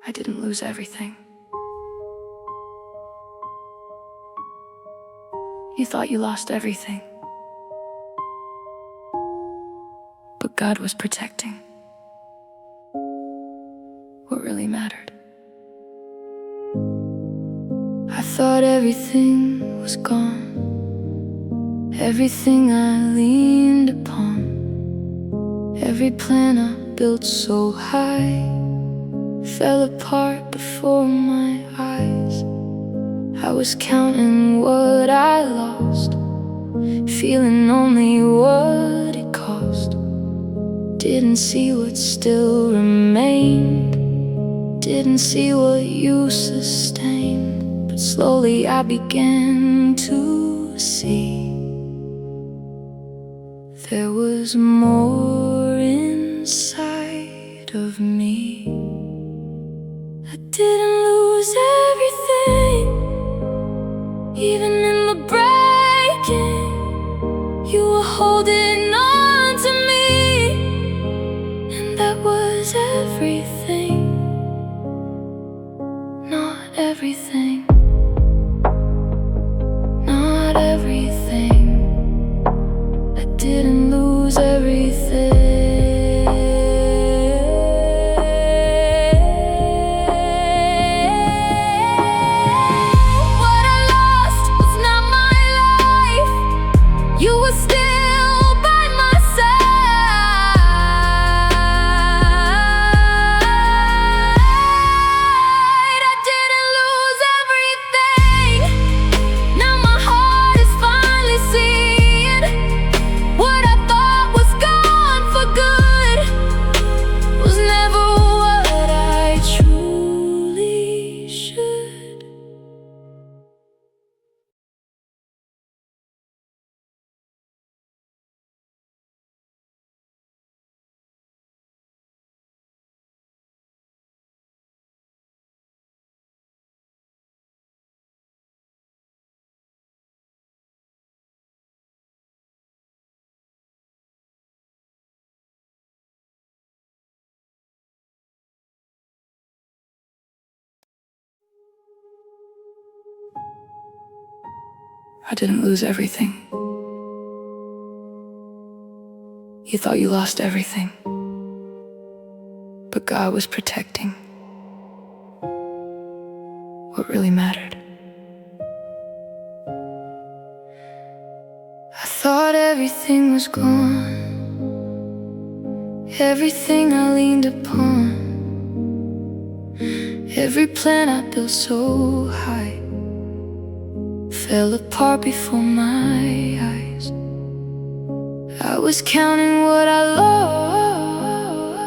I didn't lose everything. You thought you lost everything, but God was protecting what really mattered. I thought everything was gone, everything I leaned upon, every plan I built so high fell apart before my eyes. I was counting what I lost, feeling only what it cost. Didn't see what still remained, didn't see what you sustained. But slowly I began to see there was more inside of me. I didn't lose everything, even in the breaking. You were holding on to me, and that was everything. Not everything, not everything. I didn't lose everything. You were still by my side. I didn't lose everything. Now my heart is finally seeing what I thought was gone for good was never what I truly should. I didn't lose everything. You thought you lost everything, but God was protecting what really mattered. I thought everything was gone, everything I leaned upon, every plan I built so high fell apart before my eyes. I was counting what I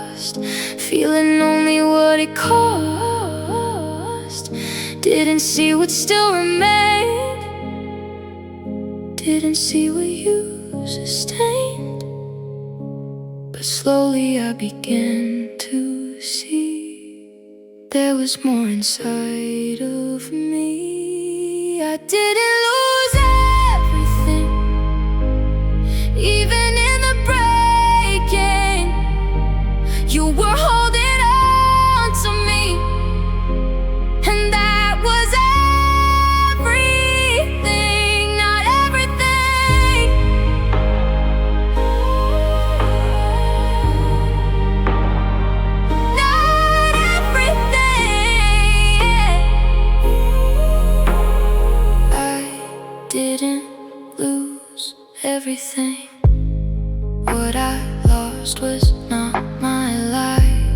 lost, feeling only what it cost. Didn't see what still remained, didn't see what you sustained. But slowly I began to see there was more inside of me. I didn't lose everything, even in the breaking. You were holding on to me, and that was everything. Not everything, not everything. I didn't lose everything. What I lost was not my life.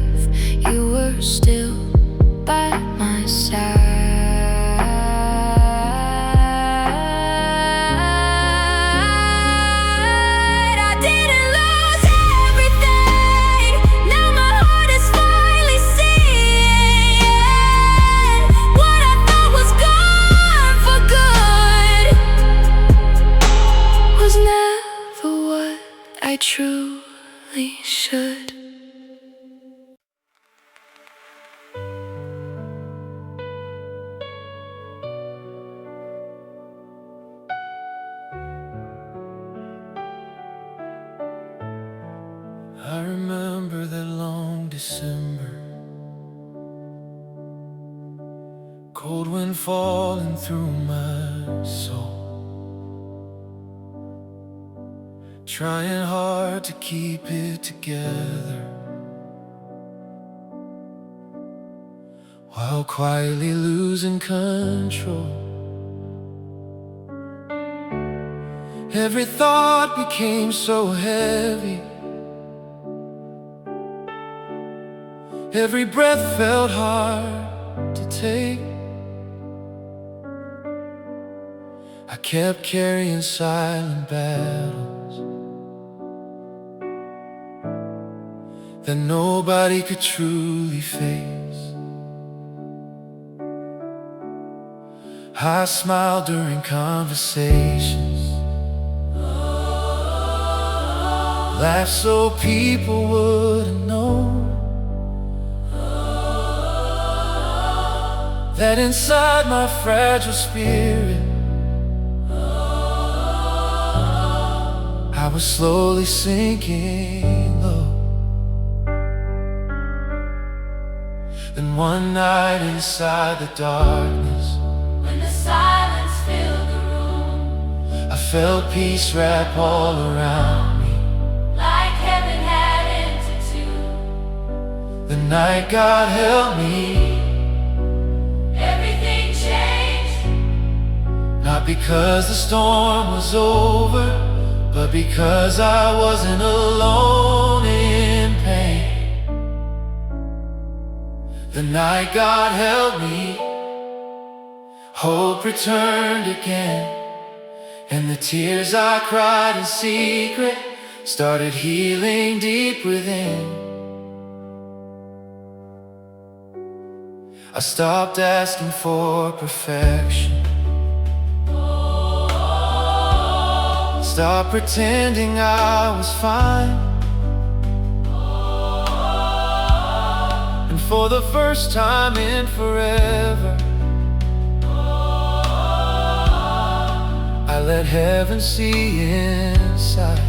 Cold wind falling through my soul, trying hard to keep it together, while quietly losing control. Every thought became so heavy, every breath felt hard to take. I kept carrying silent battles that nobody could truly face. I smiled during conversations, laughed so people wouldn't know that inside my fragile spirit I was slowly sinking low. Then one night inside the darkness, when the silence filled the room, I felt peace wrap all around me, like heaven had entered too. the night God held me. Everything changed, Not because the storm was over, but because I wasn't alone in pain. The night God held me, hope returned again, and the tears I cried in secret started healing deep within. I stopped asking for perfection, stopped pretending I was fine, and for the first time in forever, I let heaven see inside.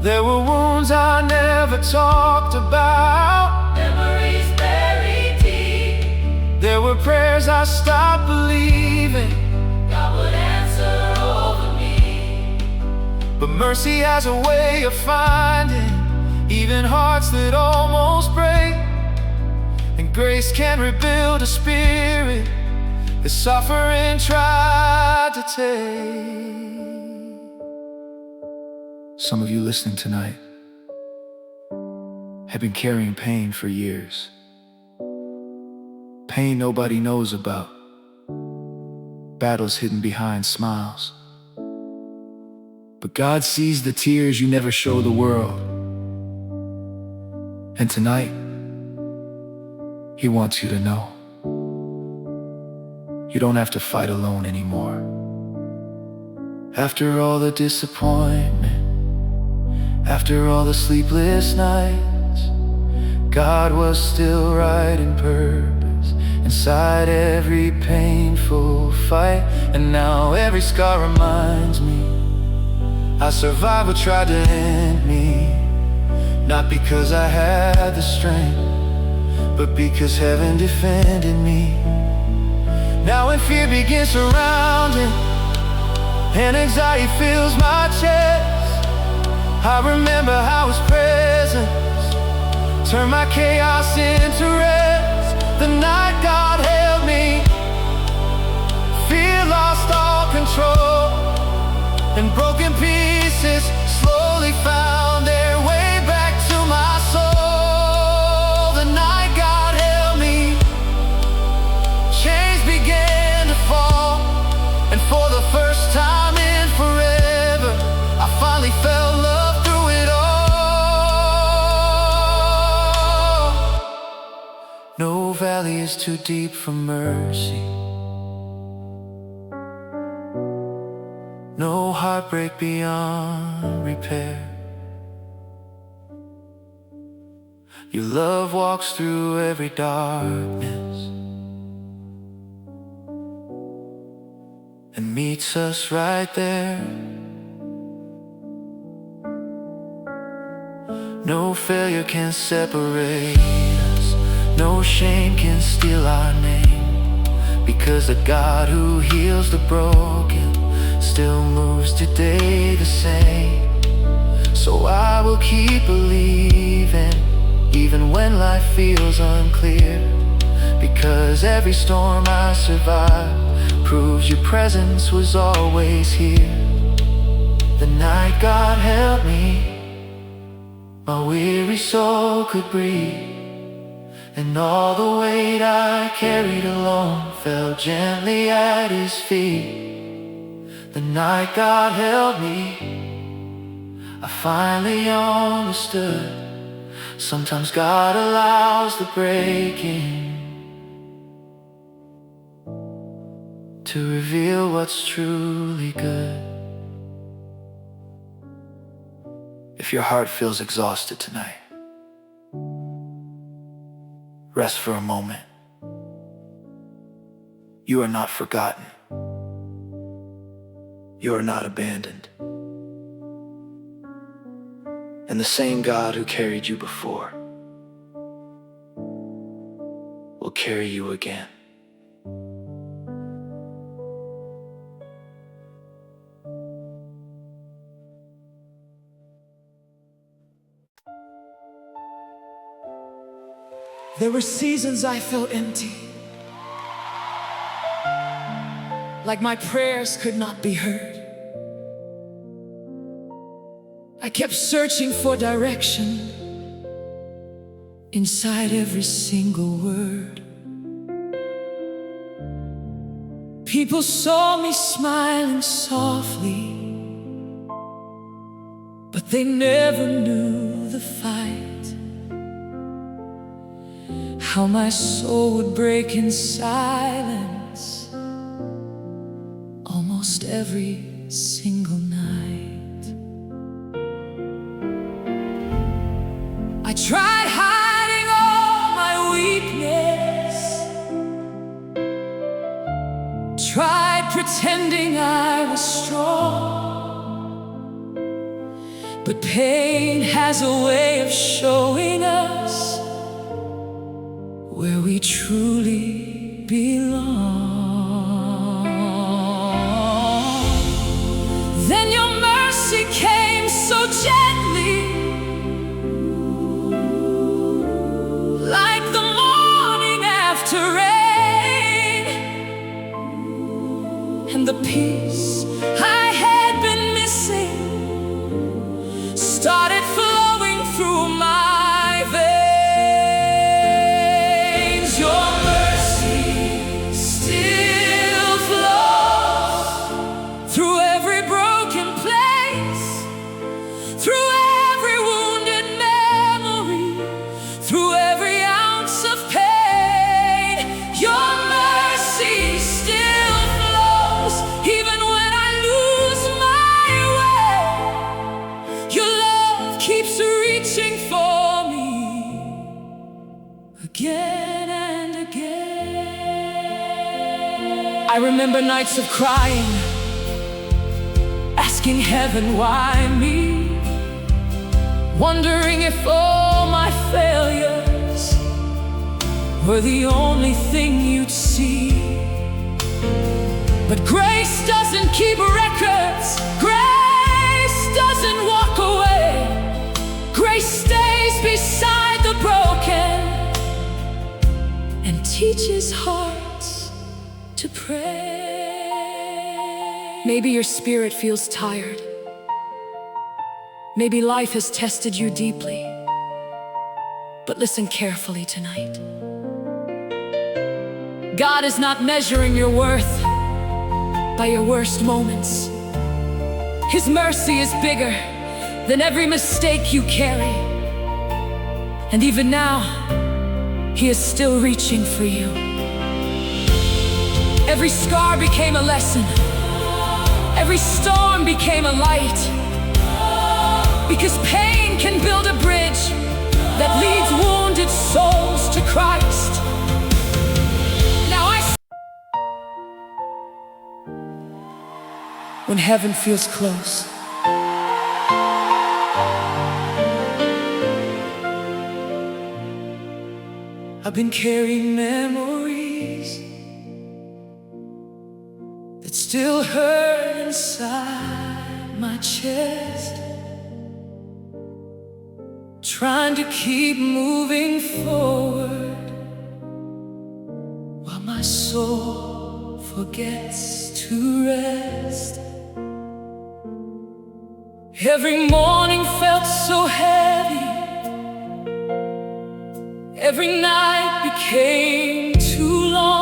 There were wounds I never talked about, memories buried deep. there were prayers I stopped believing, God would answer over me. but mercy has a way of finding even hearts that almost break, and grace can rebuild a spirit that suffering tried to take. Some of you listening tonight have been carrying pain for years, pain nobody knows about, battles hidden behind smiles. But God sees the tears you never show the world, and tonight He wants you to know you don't have to fight alone anymore. After all the disappointment, after all the sleepless nights, God was still writing purpose inside every painful fight. And now every scar reminds me I survived what tried to end me, not because I had the strength, but because heaven defended me. Now when fear begins surrounding and anxiety fills my chest, I remember how His presence turned my chaos into rest. The night God held me, fear lost all control, and broken pieces slowly found their way back to my soul. The night God held me, chains began to fall, and for the first time in forever, I finally felt love through it all. No valley is too deep for mercy, no heartbreak beyond repair. Your love walks through every darkness and meets us right there. No failure can separate us, No shame can steal our name, because the God who heals the broken still moves today the same. So I will keep believing, even when life feels unclear, because every storm I survived proves your presence was always here. The night God helped me, my weary soul could breathe, and all the weight I carried alone fell gently at His feet. The night God held me, I finally understood. Sometimes God allows the breaking to reveal what's truly good. If your heart feels exhausted tonight, rest for a moment. You are not forgotten. You are not abandoned. And the same God who carried you before will carry you again. There were seasons I felt empty, like my prayers could not be heard. I kept searching for direction inside every single word. People saw me smiling softly, but they never knew the fight. How my soul would break in silence almost every single night. I tried hiding all my weakness, tried pretending I was strong, but pain has a way of showing us where we truly belong. Then your mercy came so gently, like the morning after rain, and the peace I had been missing started flowing through my veins. Again and again, I remember nights of crying, asking heaven why me, wondering if all my failures were the only thing you'd see. But grace doesn't keep records, grace doesn't walk away, grace stays beside the broken and teaches hearts to pray. Maybe your spirit feels tired. Maybe life has tested you deeply. But listen carefully tonight. God is not measuring your worth by your worst moments. His mercy is bigger than every mistake you carry. And even now, He is still reaching for you. Every scar became a lesson. Every storm became a light. Because pain can build a bridge that leads wounded souls to Christ. Now when heaven feels close, I've been carrying memories that still hurt inside my chest, trying to keep moving forward while my soul forgets to rest. Every morning felt so heavy, every night became too long.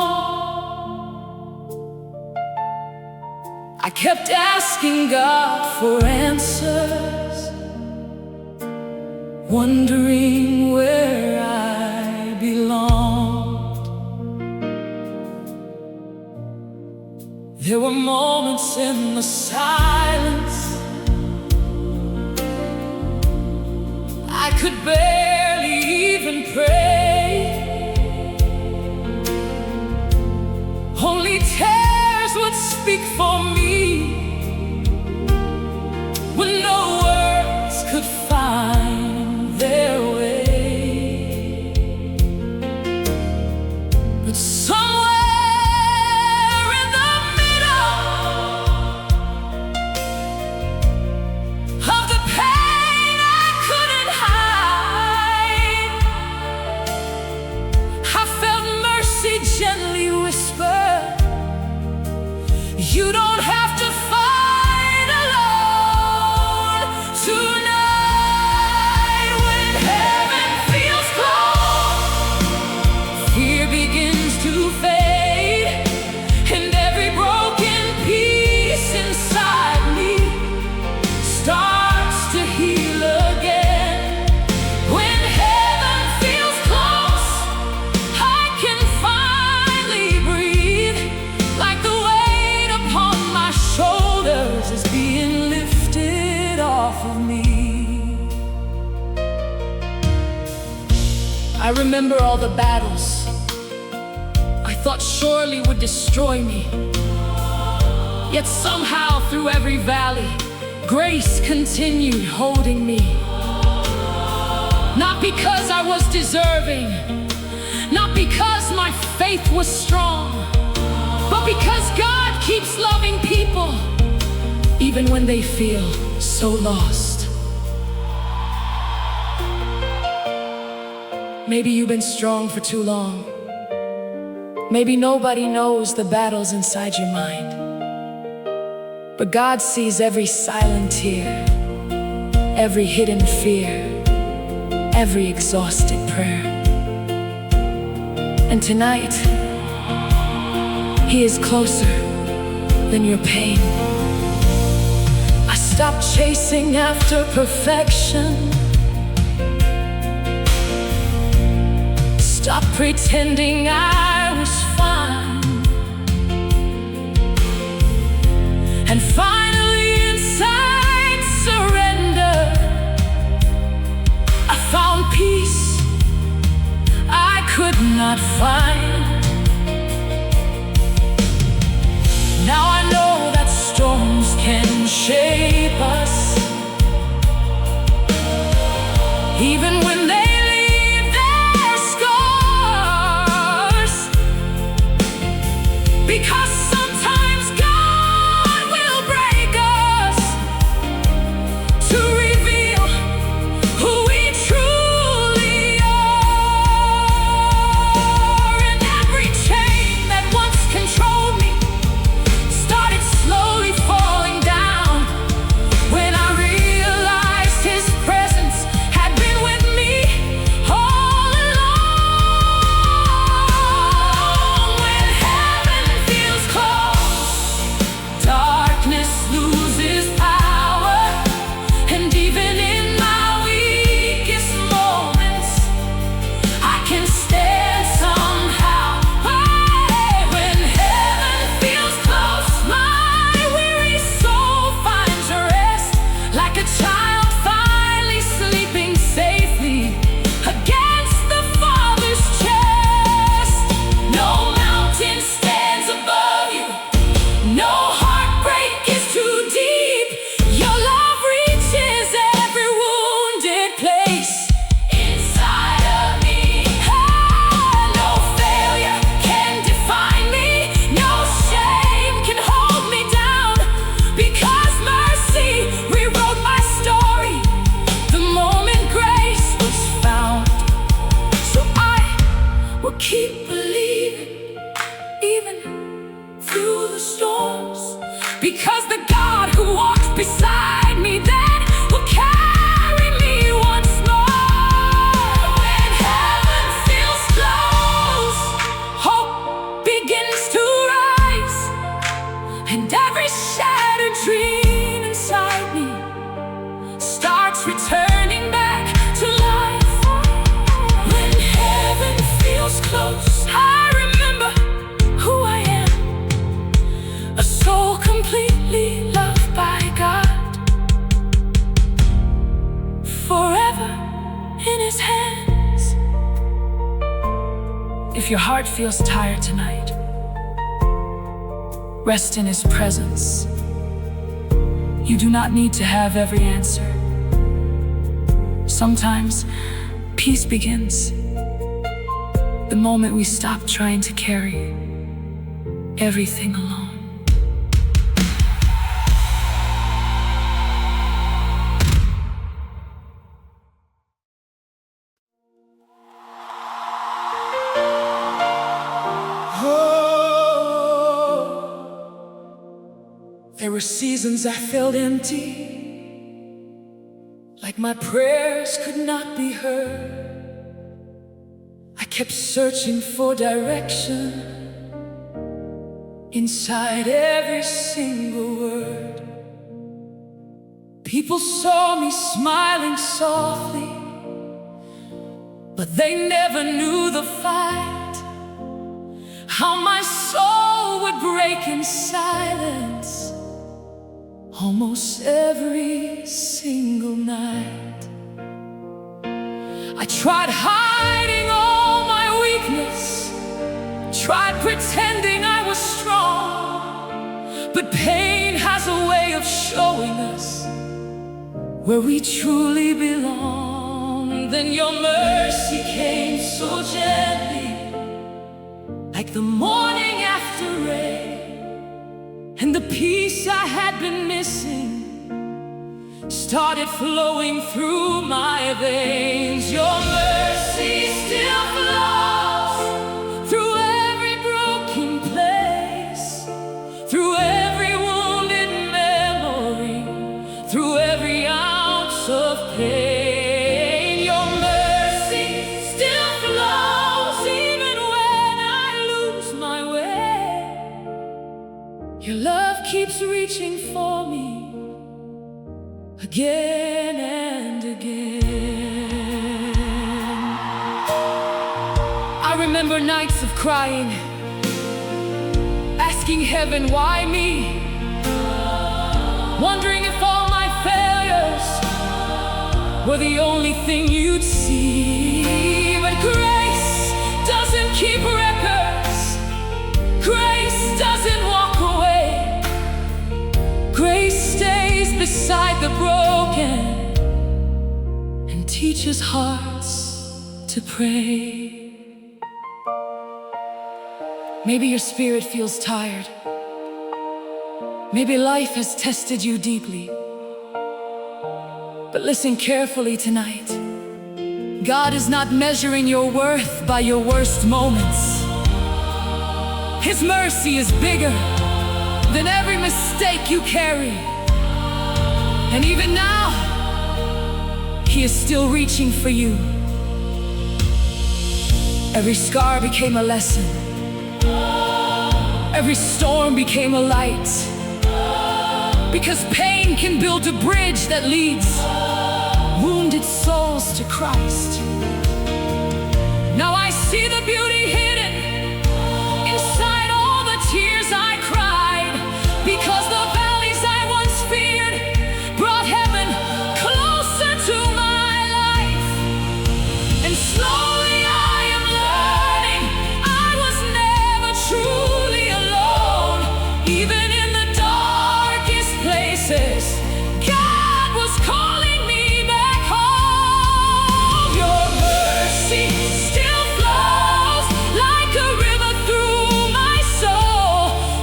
I kept asking God for answers, wondering where I belonged. There were moments in the silence I could barely even pray. Only tears would speak for me when no words could find their way. But somewhere in the middle of the pain I couldn't hide, I felt mercy gently whisper, "You don't have to fight alone tonight." When heaven feels cold, fear begins to fade, and every broken piece inside me starts to heal again. When heaven feels close, I can finally breathe, like the weight upon my shoulders is being lifted off of me. I remember all the battles I thought surely would destroy me. Yet somehow through every valley, grace continued holding me. Not because I was deserving, not because my faith was strong, but because God keeps loving people even when they feel so lost. Maybe you've been strong for too long. Maybe nobody knows the battles inside your mind. But God sees every silent tear, every hidden fear, every exhausted prayer. And tonight, He is closer than your pain. I stopped chasing after perfection, stopped pretending I was fine, and finally inside surrender, I found peace I could not find. Now I know that storms can shape us, even when they leave their scars, because sometimes God will break us to reveal who we truly are. And every chain that once controlled me started slowly falling down when I realized His presence had been with me all along. When heaven feels close, darkness loses power, and even in my weakest moments, I can stand somehow. Hey, when heaven feels close, my weary soul finds rest, like a child finally sleeping safely against the Father's chest. No mountain stands above you, no heartbreak is too deep. Your love reaches every wounded place inside of me. Hey, If your heart feels tired tonight, rest in His presence. You do not need to have every answer. Sometimes peace begins the moment we stop trying to carry everything alone. There were seasons I felt empty, like my prayers could not be heard. I kept searching for direction inside every single word. People saw me smiling softly, but they never knew the fight. How my soul would break in silence almost every single night. I tried hiding all my weakness, tried pretending I was strong, but pain has a way of showing us where we truly belong. Then your mercy came so gently, like the morning after rain, and the peace I had been missing started flowing through my veins. Your mercy still flows through every broken place, through every wounded memory, through every ounce of pain. Your mercy still flows even when I lose my way. Your love keeps reaching for me again and again. I remember nights of crying, asking heaven, why me? Wondering if all my failures were the only thing you'd see. But grace doesn't keep records, grace doesn't walk away. Grace stays beside the broken and teaches hearts to pray. Maybe your spirit feels tired. Maybe life has tested you deeply. But listen carefully tonight. God is not measuring your worth by your worst moments. His mercy is bigger than every mistake you carry. And even now, He is still reaching for you. Every scar became a lesson. Every storm became a light. Because pain can build a bridge that leads wounded souls to Christ. Now I see the beauty hidden inside all the tears I cried, because the valleys I once feared brought heaven closer to my life. And slowly I am learning I was never truly alone. Even in the darkest places, God was calling me back home. Your mercy still flows like a river through my soul,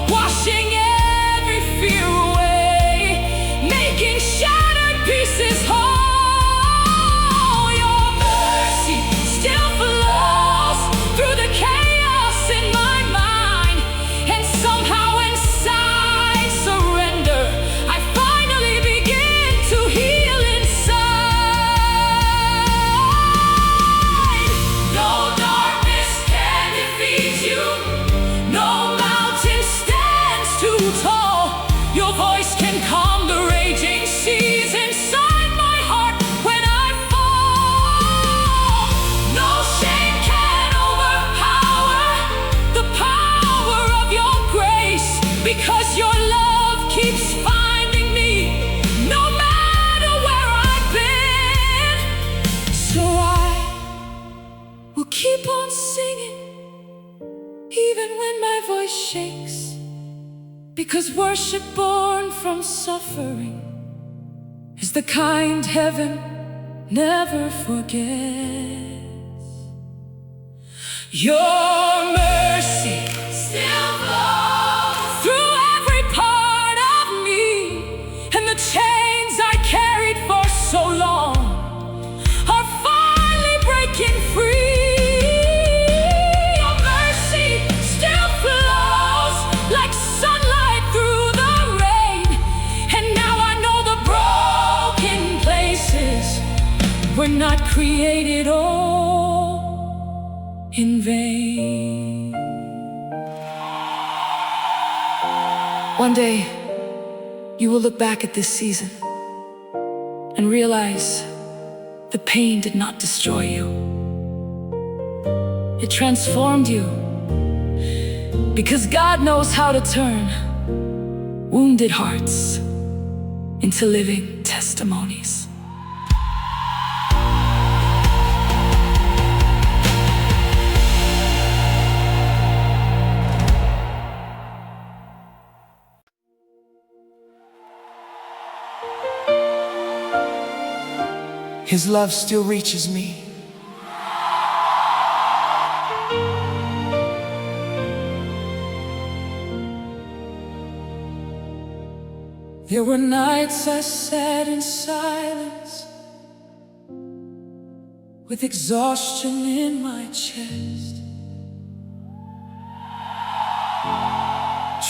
washing every fear away, making shattered pieces whole. Your mercy still flows through the chaos in my mind, and somehow inside surrender, I finally begin to heal inside. No darkness can defeat you, no mountain stands too tall. Your voice can calm the raging seas inside my heart when I fall. No shame can overpower the power of your grace, because your love keeps finding me no matter where I've been. So I will keep on singing even when my voice shakes, because worship born from suffering is the kind heaven never forgets. Your mercy still flows through every part of me, and the chains I carried for so long are finally breaking free. Your mercy still flows like sunlight through the rain, and now I know the broken places were not created all in vain. One day, you will look back at this season and realize the pain did not destroy you. It transformed you, because God knows how to turn wounded hearts into living testimonies. His love still reaches me. There were nights I sat in silence, with exhaustion in my chest,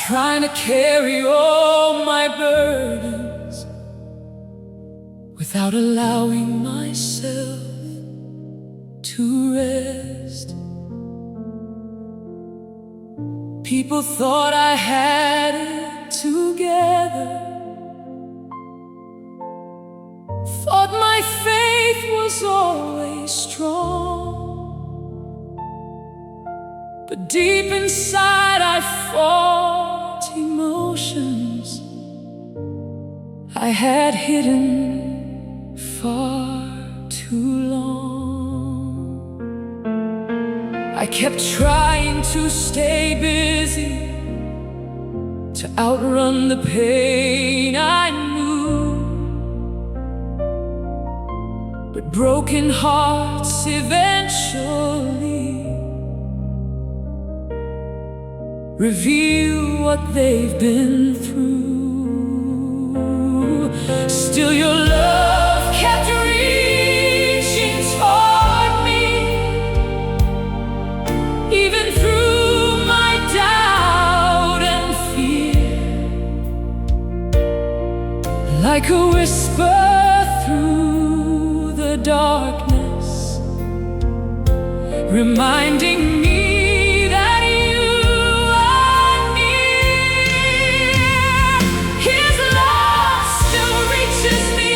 trying to carry all my burdens without allowing myself to rest. People thought I had it together, thought my faith was always strong, but deep inside I fought emotions I had hidden far too long. I kept trying to stay busy, to outrun the pain I knew, but broken hearts eventually reveal what they've been through. Still your love kept reaching toward me, even through my doubt and fear, like a whisper through the darkness, reminding me that you are near. His love still reaches me,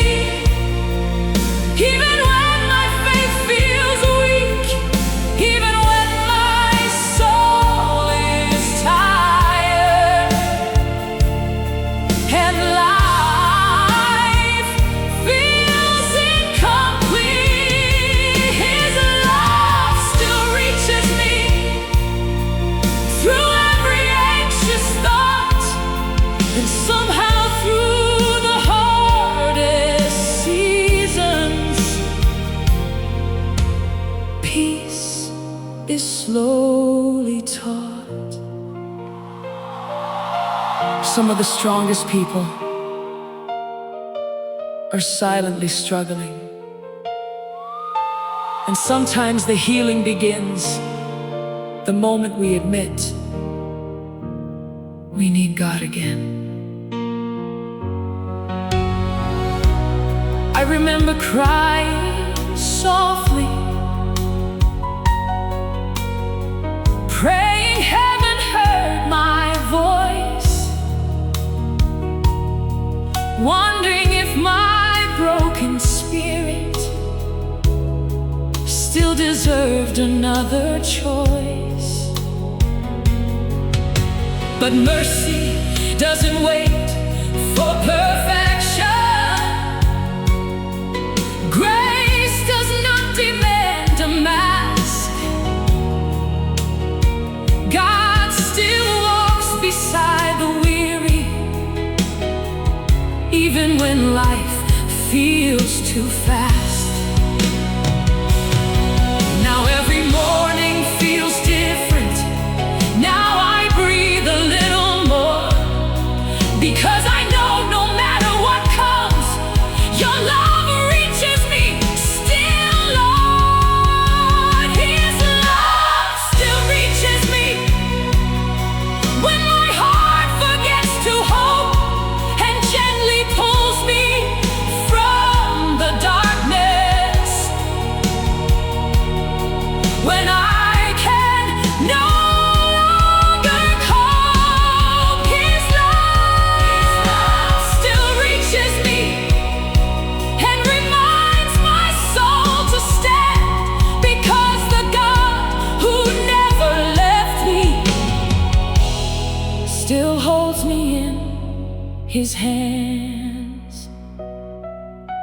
even when my faith feels weak, even when my soul is tired and life feels incomplete. His love still reaches me through every anxious thought, and somehow through the hardest seasons, peace is slowly taught. Some of the strongest people are silently struggling, and sometimes the healing begins the moment we admit we need God again. I remember crying softly, praying heaven heard my voice, wondering if my broken spirit still deserved another choice. But mercy doesn't wait for perfection. Grace does not demand a mask. God too fast. Now every morning feels different. Now I breathe a little more, because I know no matter what comes, your love reaches me still, Lord. His love still reaches me when my heart forgets to hope and gently pulls me from the darkness. When I can no longer cope, His love still reaches me and reminds my soul to stand, because the God who never left me still holds me in His hands.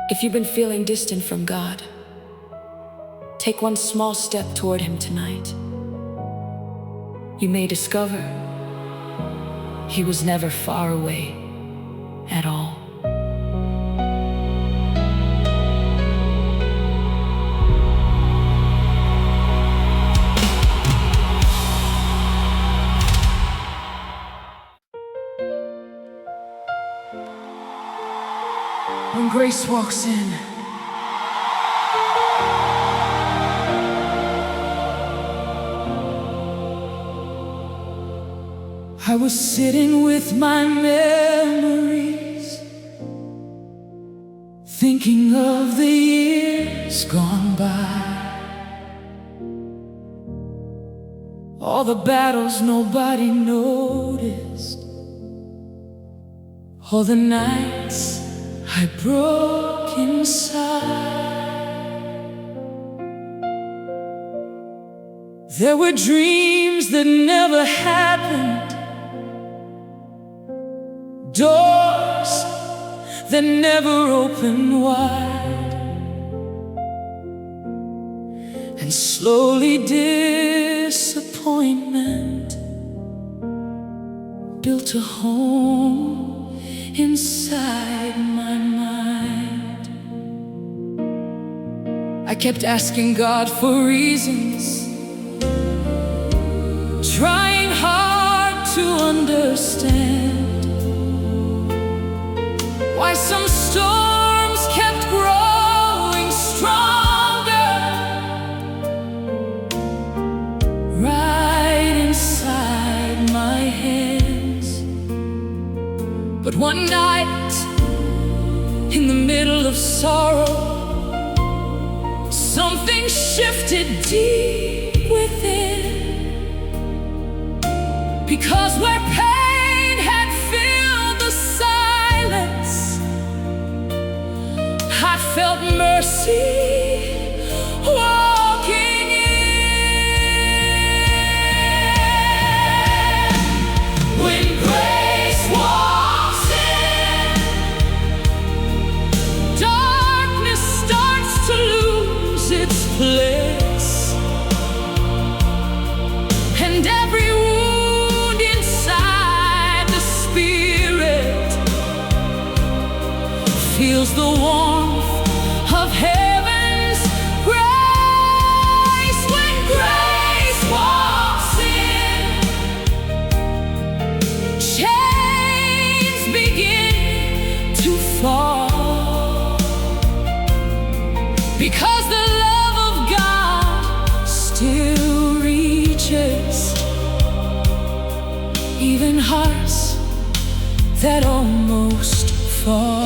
If you've been feeling distant from God, take one small step toward Him tonight. You may discover He was never far away at all. When grace walks in, I was sitting with my memories, thinking of the years gone by, all the battles nobody noticed, all the nights I broke inside. There were dreams that never happened, doors that never opened wide, and slowly disappointment built a home inside my mind. I kept asking God for reasons, trying hard to understand why some storms kept growing stronger right inside my hands. But one night, in the middle of sorrow, something shifted deep within, because where pain had filled the silence, I felt mercy walking in. When grace walks in, darkness starts to lose its place, and every wound inside the spirit feels the warmth of heaven's grace. When grace walks in, chains begin to fall, because the love of God still reaches even hearts that almost fall.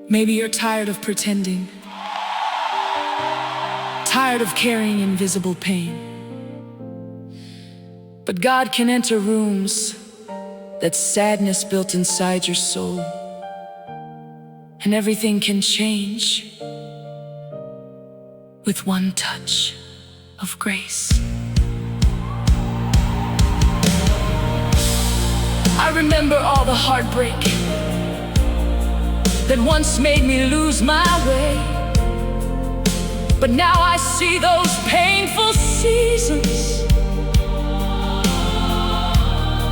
Maybe you're tired of pretending, tired of carrying invisible pain. But God can enter rooms that sadness built inside your soul, and everything can change with one touch of grace. I remember all the heartbreak that once made me lose my way, but now I see those painful seasons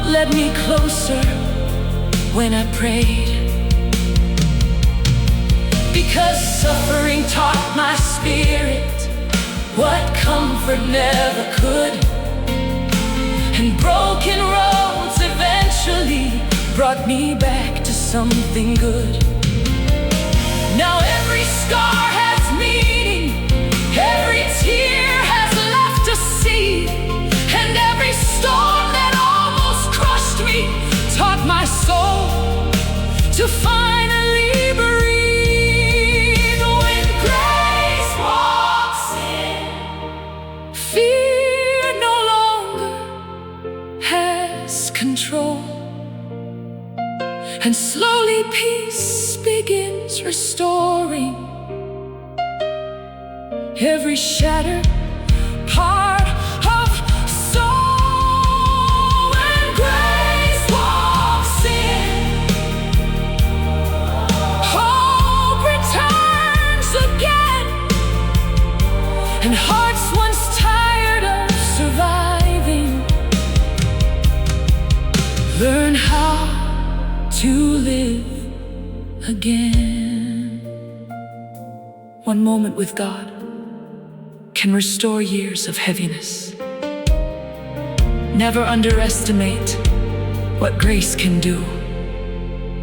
led me closer when I prayed. because suffering taught my spirit what comfort never could. And broken roads eventually brought me back to something good. Now every scar has meaning, every tear has left a seed, and every storm that almost crushed me taught my soul to finally breathe. When grace walks in, fear no longer has control, and slowly peace begins restoring every shattered part of soul. When grace walks in, hope returns again, and hearts once tired of surviving learn how to live again. One moment with God can restore years of heaviness. Never underestimate what grace can do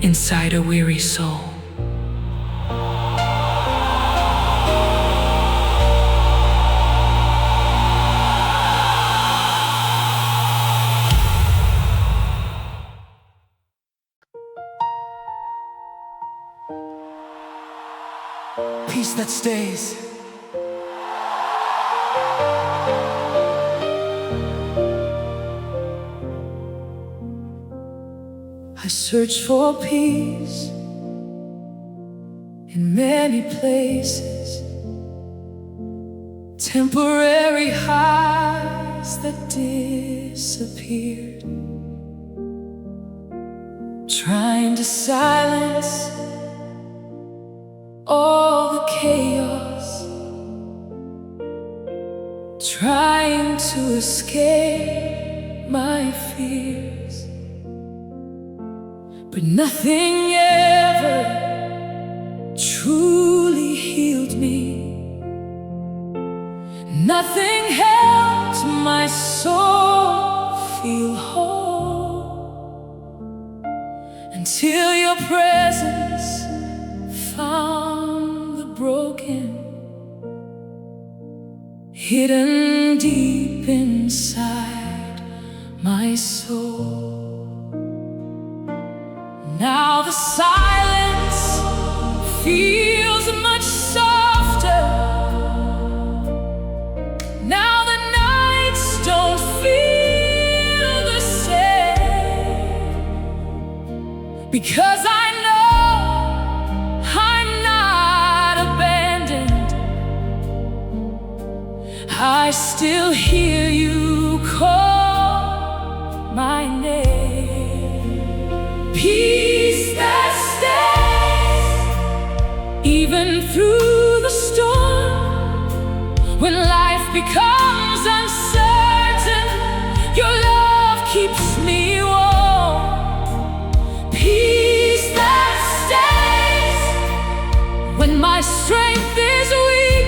inside a weary soul. Peace that stays. I search for peace in many places, temporary highs that disappeared, trying to silence all the chaos, trying to escape my fears. But nothing ever truly healed me. Nothing helped my soul feel whole until your presence found the broken, hidden deep inside my soul. Now the silence feels much softer. Now the nights don't feel the same, because I know I'm not abandoned. I still hear you call my name. Peace that stays even through the storm. When life becomes uncertain, your love keeps me warm. Peace that stays when my strength is weak,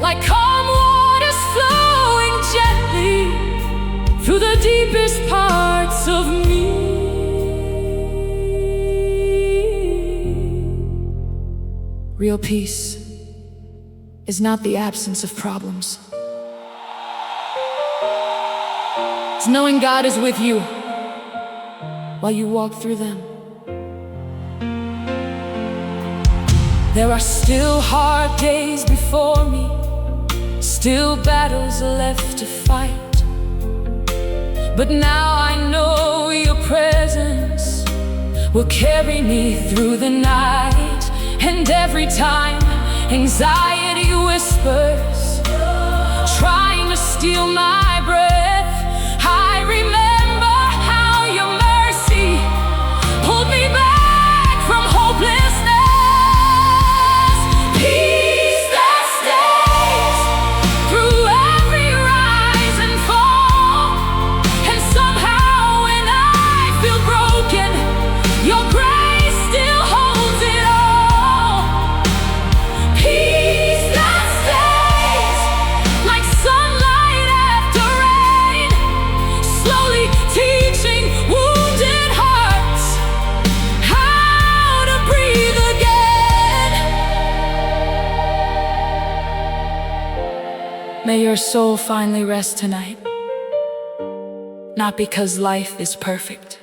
like calm waters flowing gently through the deepest parts of me. Real peace is not the absence of problems. It's knowing God is with you while you walk through them. There are still hard days before me, still battles left to fight. But now I know your presence will carry me through the night. And every time anxiety whispers, trying to steal my breath, I remember how your mercy pulled me back from hopelessness. Peace that stays through every rise and fall. And somehow when I feel broken, your grace still holds it all. May your soul finally rest tonight. Not because life is perfect,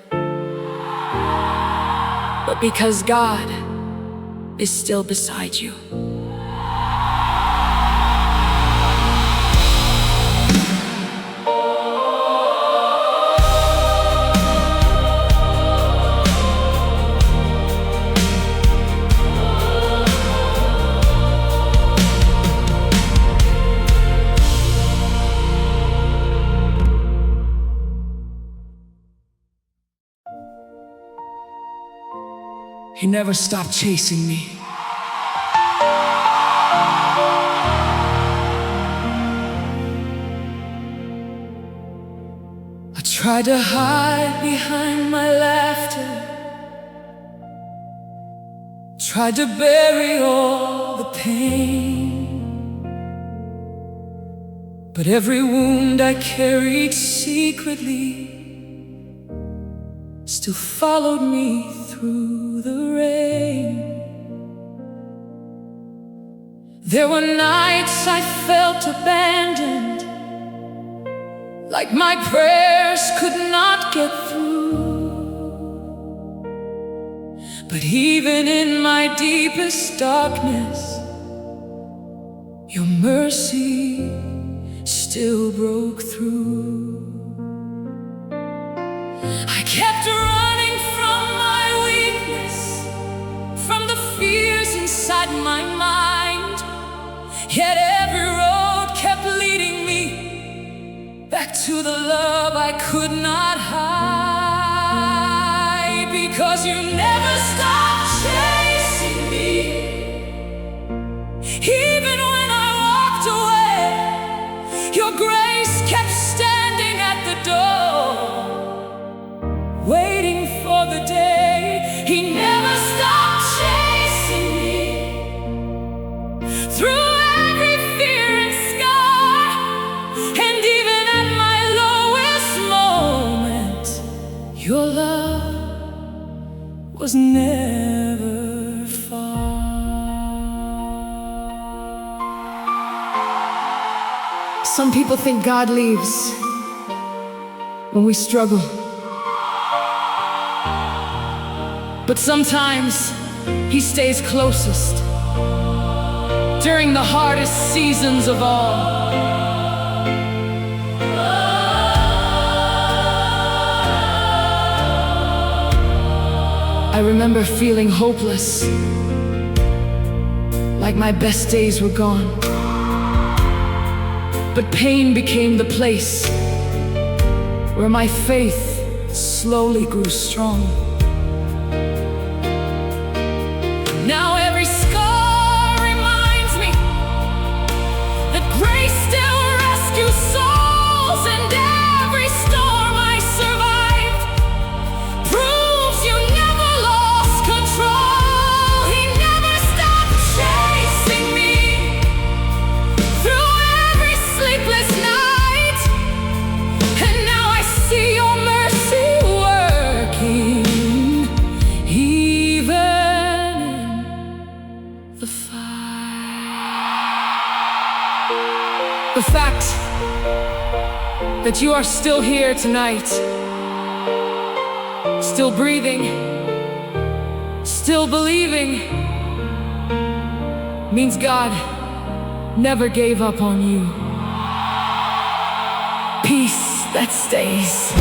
but because God is still beside you. He never stopped chasing me. I tried to hide behind my laughter, tried to bury all the pain, but every wound I carried secretly still followed me through the rain. There were nights I felt abandoned, like my prayers could not get through. But even in my deepest darkness, your mercy still broke through. I kept running from my weakness, from the fears inside my mind, yet every road kept leading me back to the love I could not hide. Because you never stopped chasing me, even when I walked away. Your grace kept standing at the door, waiting for the day. He never stopped chasing me through every fear and scar, and even at my lowest moment, your love was never far. Some people think God leaves when we struggle, but sometimes He stays closest during the hardest seasons of all. I remember feeling hopeless, like my best days were gone. But pain became the place where my faith slowly grew strong. Now every scar reminds me that grace still rescues souls, and every storm I survived proves you never lost control. He never stopped chasing me through every sleepless night, and now I see your mercy working even the fight. The fact that you are still here tonight, still breathing, still believing, means God never gave up on you. Peace that stays.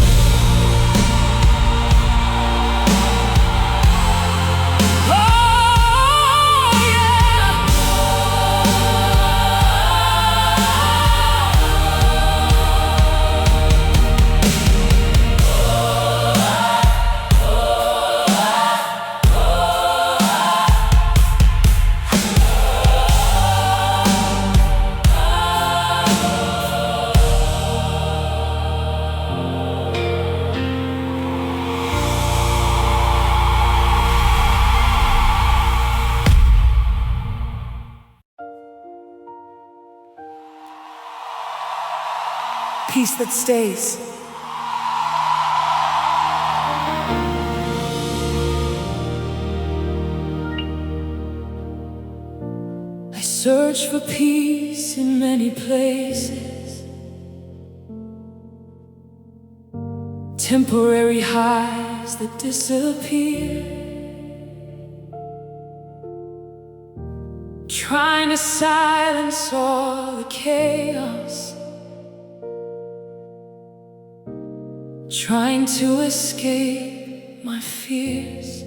Peace that stays. I search for peace in many places, temporary highs that disappear, trying to silence all the chaos, trying to escape my fears.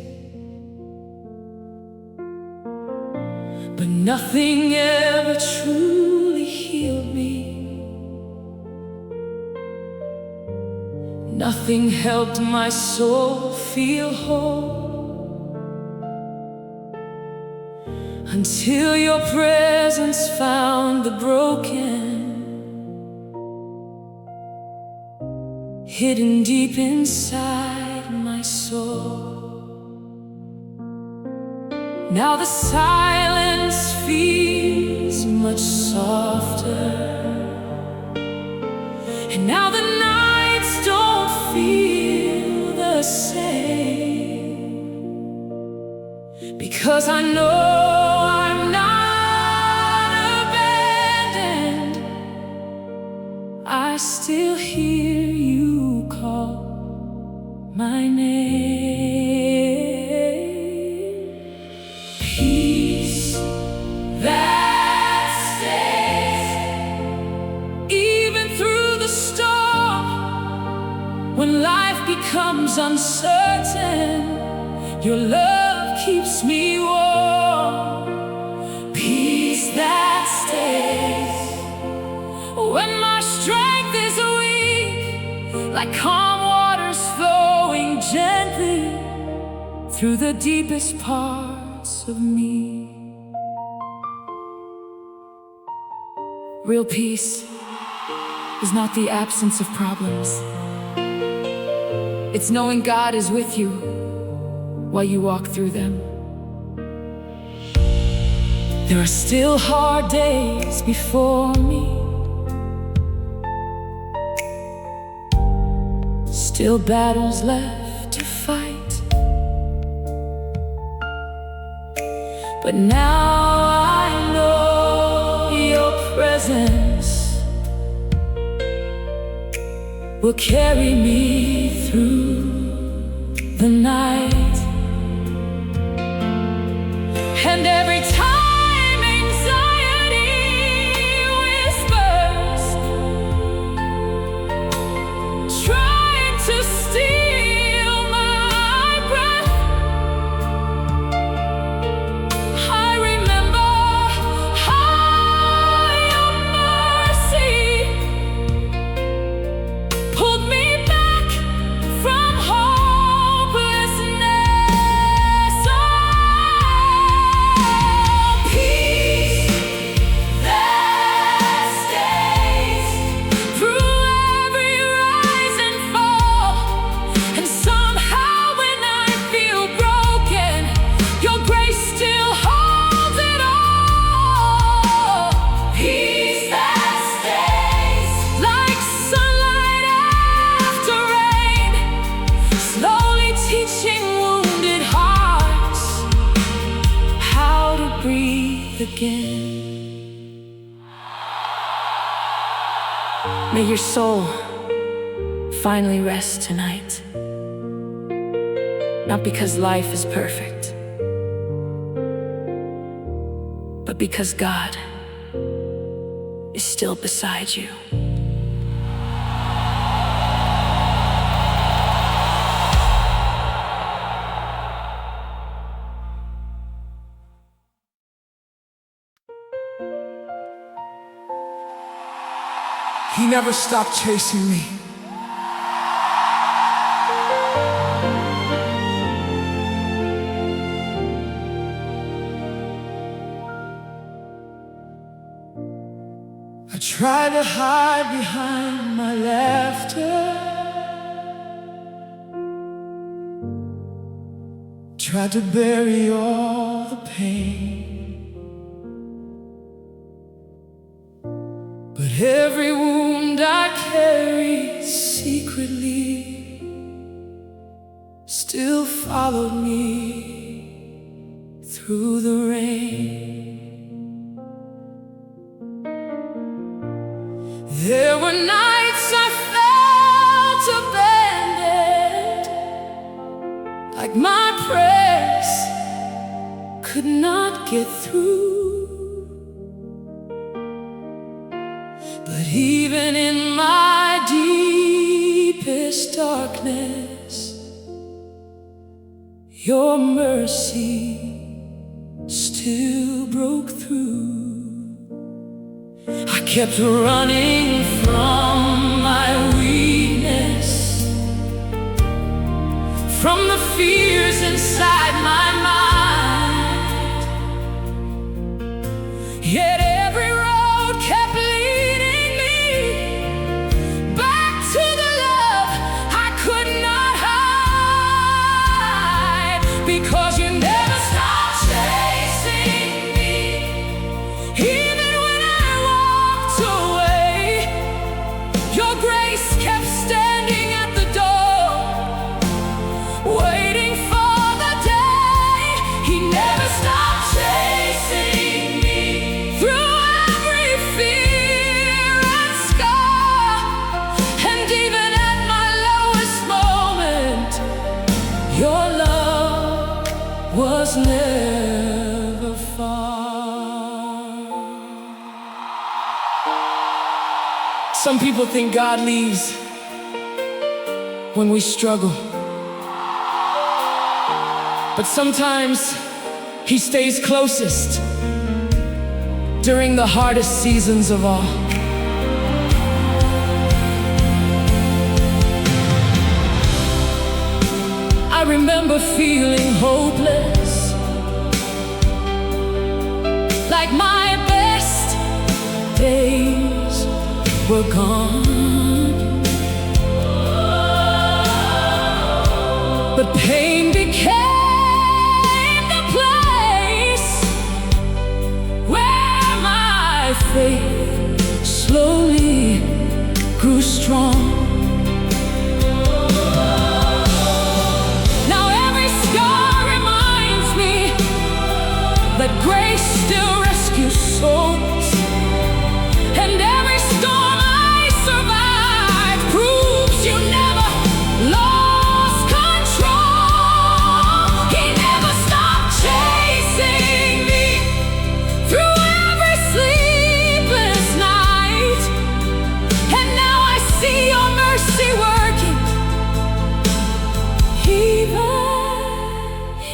But nothing ever truly healed me. Nothing helped my soul feel whole, until your presence found the broken, hidden deep inside my soul. Now the silence feels much softer, and now the nights don't feel the same, because I know I'm not abandoned. I still hear you call my name. Peace that stays, even through the storm. When life becomes uncertain, your love keeps me warm. Peace that stays, when my strength is weak, like calm waters flowing gently through the deepest parts of me. Real peace is not the absence of problems. It's knowing God is with you while you walk through them. There are still hard days before me, still battles left to fight. But now I know your presence will carry me through the night. And every time anxiety whispers, trying to steal my breath, I remember how your mercy pulled me back from hopelessness. Oh, peace that stays through every rise and fall. And somehow when I feel broken, your grace still holds it all. Peace that stays like sunlight after rain, slowly teaching wounded hearts how to breathe again. May your soul finally rest tonight, not because life is perfect, but because God is still beside you. He never stopped chasing me. I tried to hide behind my laughter, tried to bury all the pain, but every wound I carried secretly still followed me through the rain. could not get through. But even in my deepest darkness, your mercy still broke through. I kept running from my weakness, from the fears inside my mind. Yet every road kept leading me back to the love I could not hide. Because you never stopped chasing me, even when I walked away. Your grace kept standing at the door, waiting for the day. He never stopped chasing me through every fear and scar. And even at my lowest moment, your love was never far. Some people think God leaves when we struggle, but sometimes He stays closest during the hardest seasons of all. I remember feeling hopeless, like my best days were gone. But pain became the place where my faith slowly grew strong. Now every scar reminds me that grace still rescues souls, and every storm I survived proves you never lost control. He never stopped chasing me through every sleepless night, and now I see your mercy working even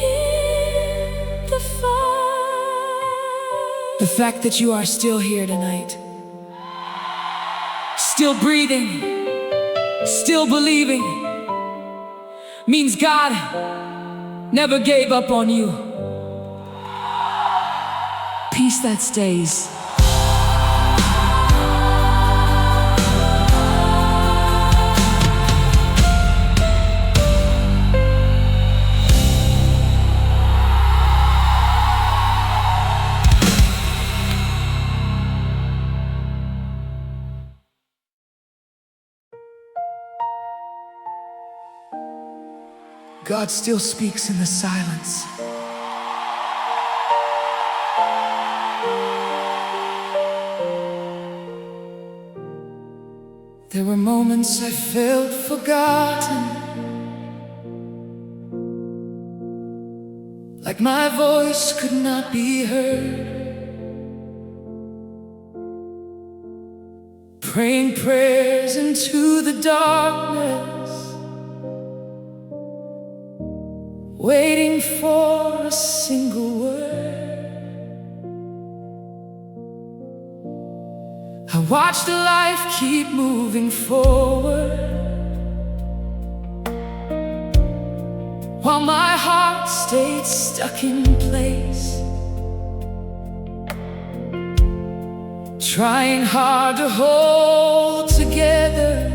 in the fight. The fact that you are still here tonight, still breathing, still believing, means God never gave up on you. Peace that stays. God still speaks in the silence. There were moments I felt forgotten, like my voice could not be heard. Praying prayers into the darkness, waiting for a single word. I watched life keep moving forward, while my heart stayed stuck in place, trying hard to hold together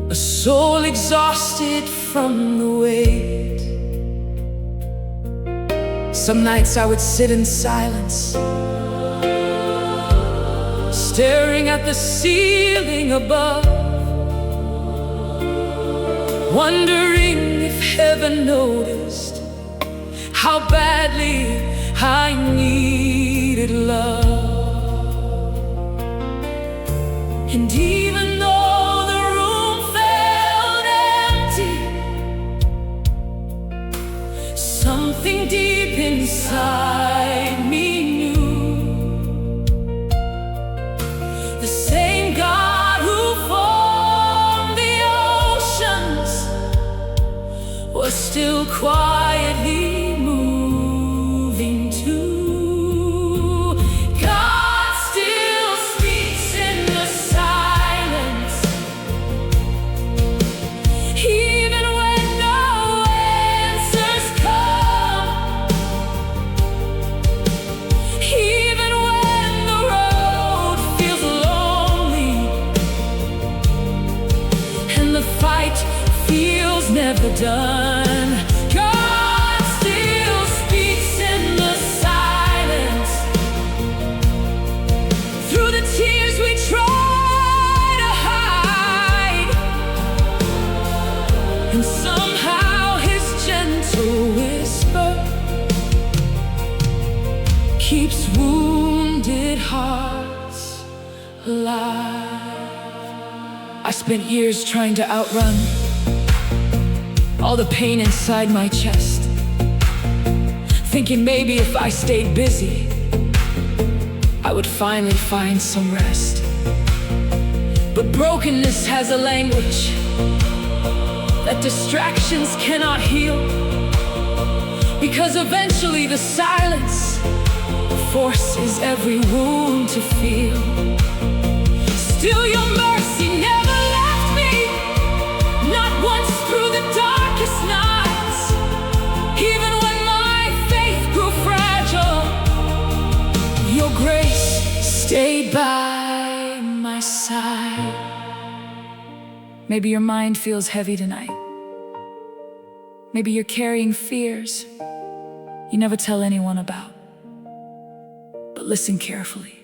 a soul exhausted from the weight. Some nights I would sit in silence, staring at the ceiling above, wondering if heaven noticed how badly I needed love. And even though the room felt empty, inside me knew the same God who formed the oceans was still quietly moving too. God still speaks in the silence, even when no answers come, even when the road feels lonely and the fight feels never done. God still speaks in the silence, through the tears we try to hide, and somehow his gentle whisper keeps wounded hearts alive. I spent years trying to outrun all the pain inside my chest, thinking maybe if I stayed busy, I would finally find some rest. But brokenness has a language that distractions cannot heal, because eventually the silence forces every wound to feel. Still your mercy never left me, not once through the darkest nights. Even when my faith grew fragile, your grace stayed by my side. Maybe your mind feels heavy tonight. Maybe you're carrying fears you never tell anyone about. But listen carefully.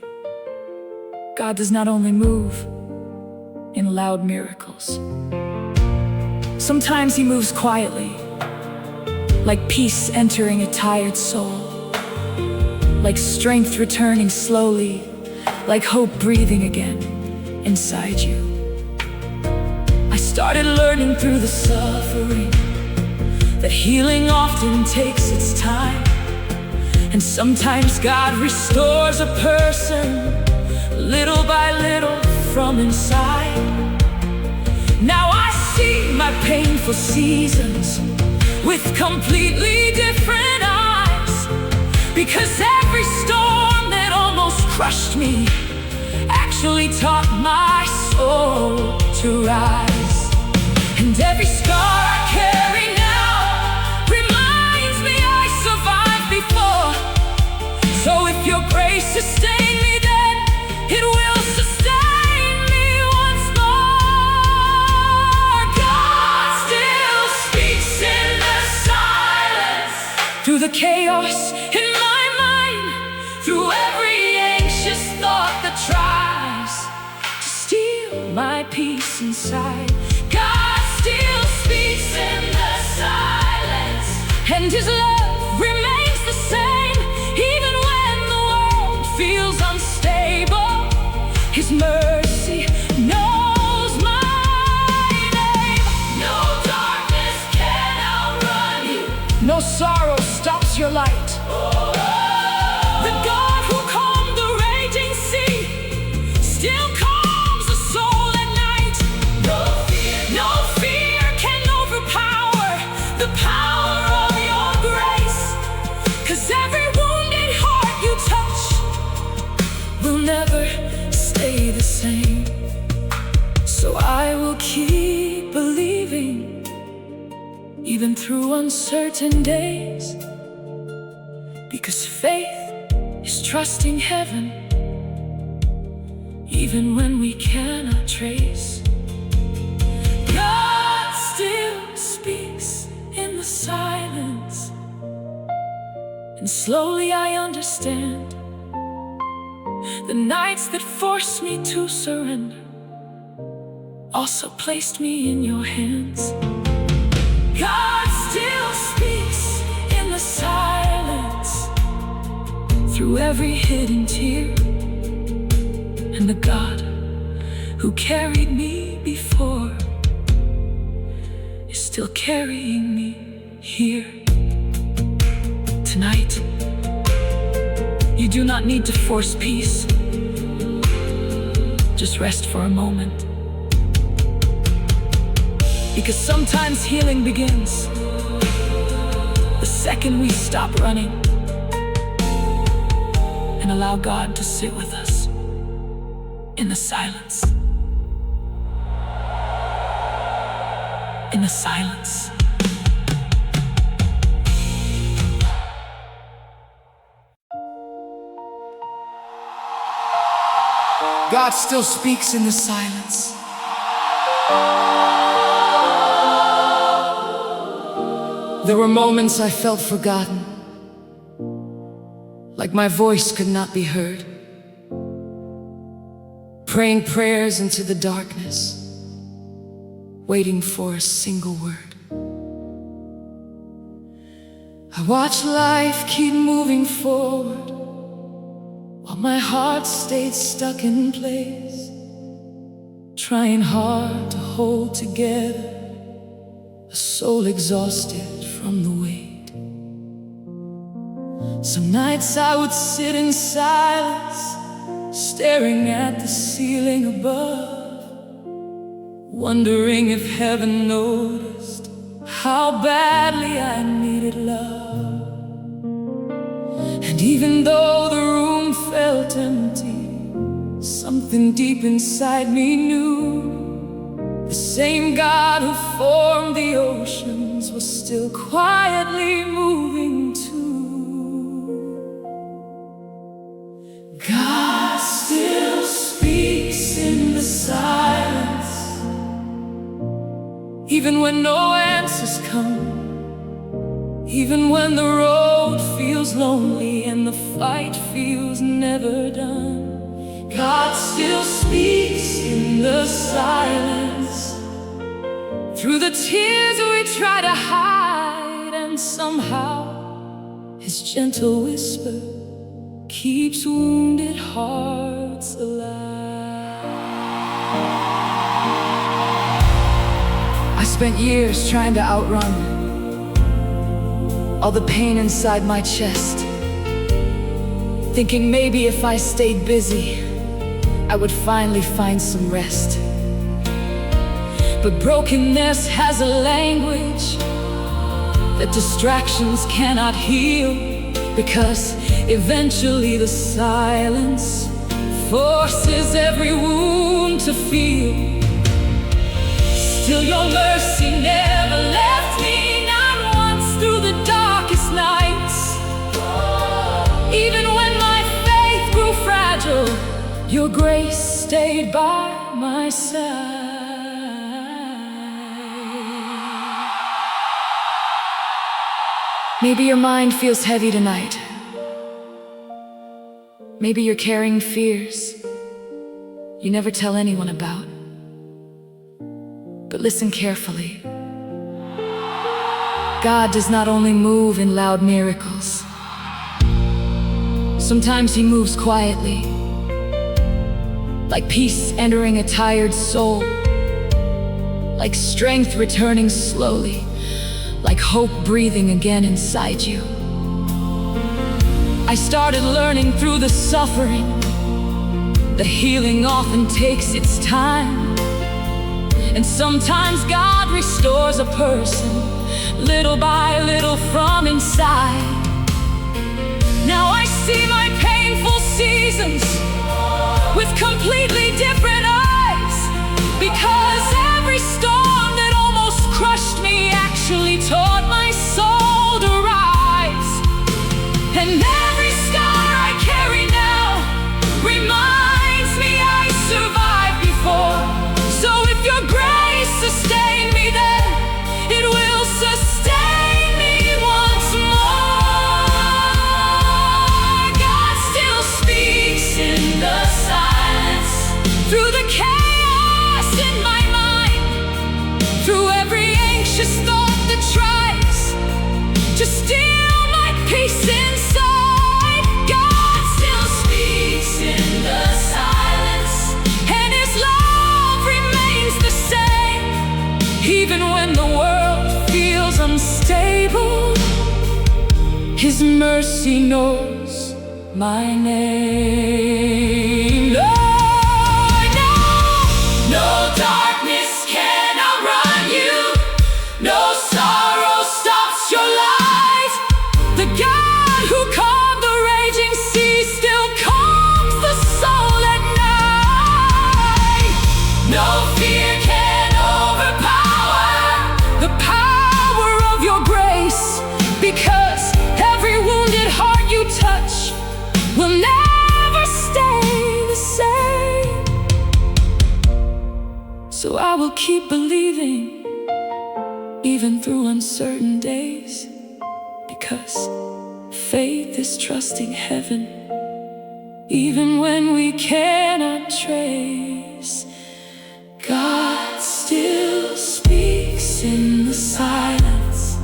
God does not only move in loud miracles. Sometimes he moves quietly, like peace entering a tired soul, like strength returning slowly, like hope breathing again inside you. I started learning through the suffering that healing often takes its time, and sometimes God restores a person little by little from inside. Now I see my painful seasons with completely different eyes, because every storm that almost crushed me actually taught my soul to rise. And every scar I carry now reminds me I survived before. So if your grace sustained me then, it will sustain me once more. God still speaks in the silence, through the chaos in my mind, through every anxious thought that tries to steal my peace inside. God still speaks in the silence, and his love remains the same, even when the world feels unstable. His mercy knows my name. No darkness can outrun you. No sorrow stops your light. The God who calmed the raging sea still calms the soul at night. No fear can overpower the power of your grace, 'cause every wounded heart you touch will never stay the same. So I will keep believing, even through uncertain days, because faith is trusting heaven, even when we cannot trace. God still speaks in the silence, and slowly I understand. The nights that forced me to surrender also placed me in your hands. God still speaks in the silence, through every hidden tear, and the God who carried me before is still carrying me here tonight. You do not need to force peace. Just rest for a moment. Because sometimes healing begins the second we stop running and allow God to sit with us in the silence. In the silence. God still speaks in the silence. There were moments I felt forgotten, like my voice could not be heard, praying prayers into the darkness, waiting for a single word. I watched life keep moving forward while my heart stayed stuck in place, trying hard to hold together a soul exhausted from the weight. Some nights I would sit in silence, staring at the ceiling above, wondering if heaven noticed how badly I needed love. And even though the room felt empty, something deep inside me knew the same God who formed the oceans was still quietly moving too. God still speaks in the silence, even when no answers come, even when the road feels lonely and the fight feels never done. God still speaks in the silence, through the tears we try to hide, and somehow His gentle whisper keeps wounded hearts alive. I spent years trying to outrun all the pain inside my chest, thinking maybe if I stayed busy I would finally find some rest. But brokenness has a language that distractions cannot heal, because eventually the silence forces every wound to feel. Still your mercy never left me, not once through the darkest nights. Even when my faith grew fragile, Your grace stayed by my side. Maybe your mind feels heavy tonight. Maybe you're carrying fears you never tell anyone about. But listen carefully. God does not only move in loud miracles. Sometimes He moves quietly, like peace entering a tired soul, like strength returning slowly, like hope breathing again inside you. I started learning through the suffering that healing often takes its time. And sometimes God restores a person, little by little from inside. Now I see my painful seasons with completely different eyes, because every storm that almost crushed me actually taught my soul to rise. And every scar I carry now reminds me I survived before. So if your grace sustained me then, it will sustain me once more. God still speaks in the silence, through the chaos in my mind, through every anxious thought that tries to steal my peace inside. God still speaks in the silence, and His love remains the same. Even when the world feels unstable, His mercy knows my name. No, no, No darkness can outrun you. No sorrow stops your light. the God who calmed the raging sea still calms the soul at night. No fear can overpower The power of your grace, because every wounded heart you touch will never stay the same. So I will keep believing, even through uncertain days, because faith is trusting heaven, even when we cannot trace. God still speaks in the silence,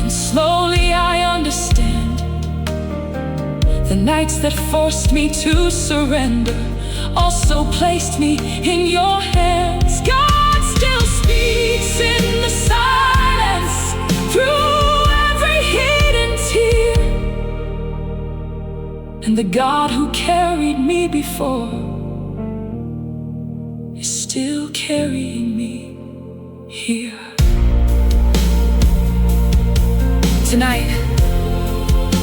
and slowly I understand. The nights that forced me to surrender also placed me in your hands. God still speaks in the silence, through every hidden tear. And the God who carried me before is still carrying me here. Tonight,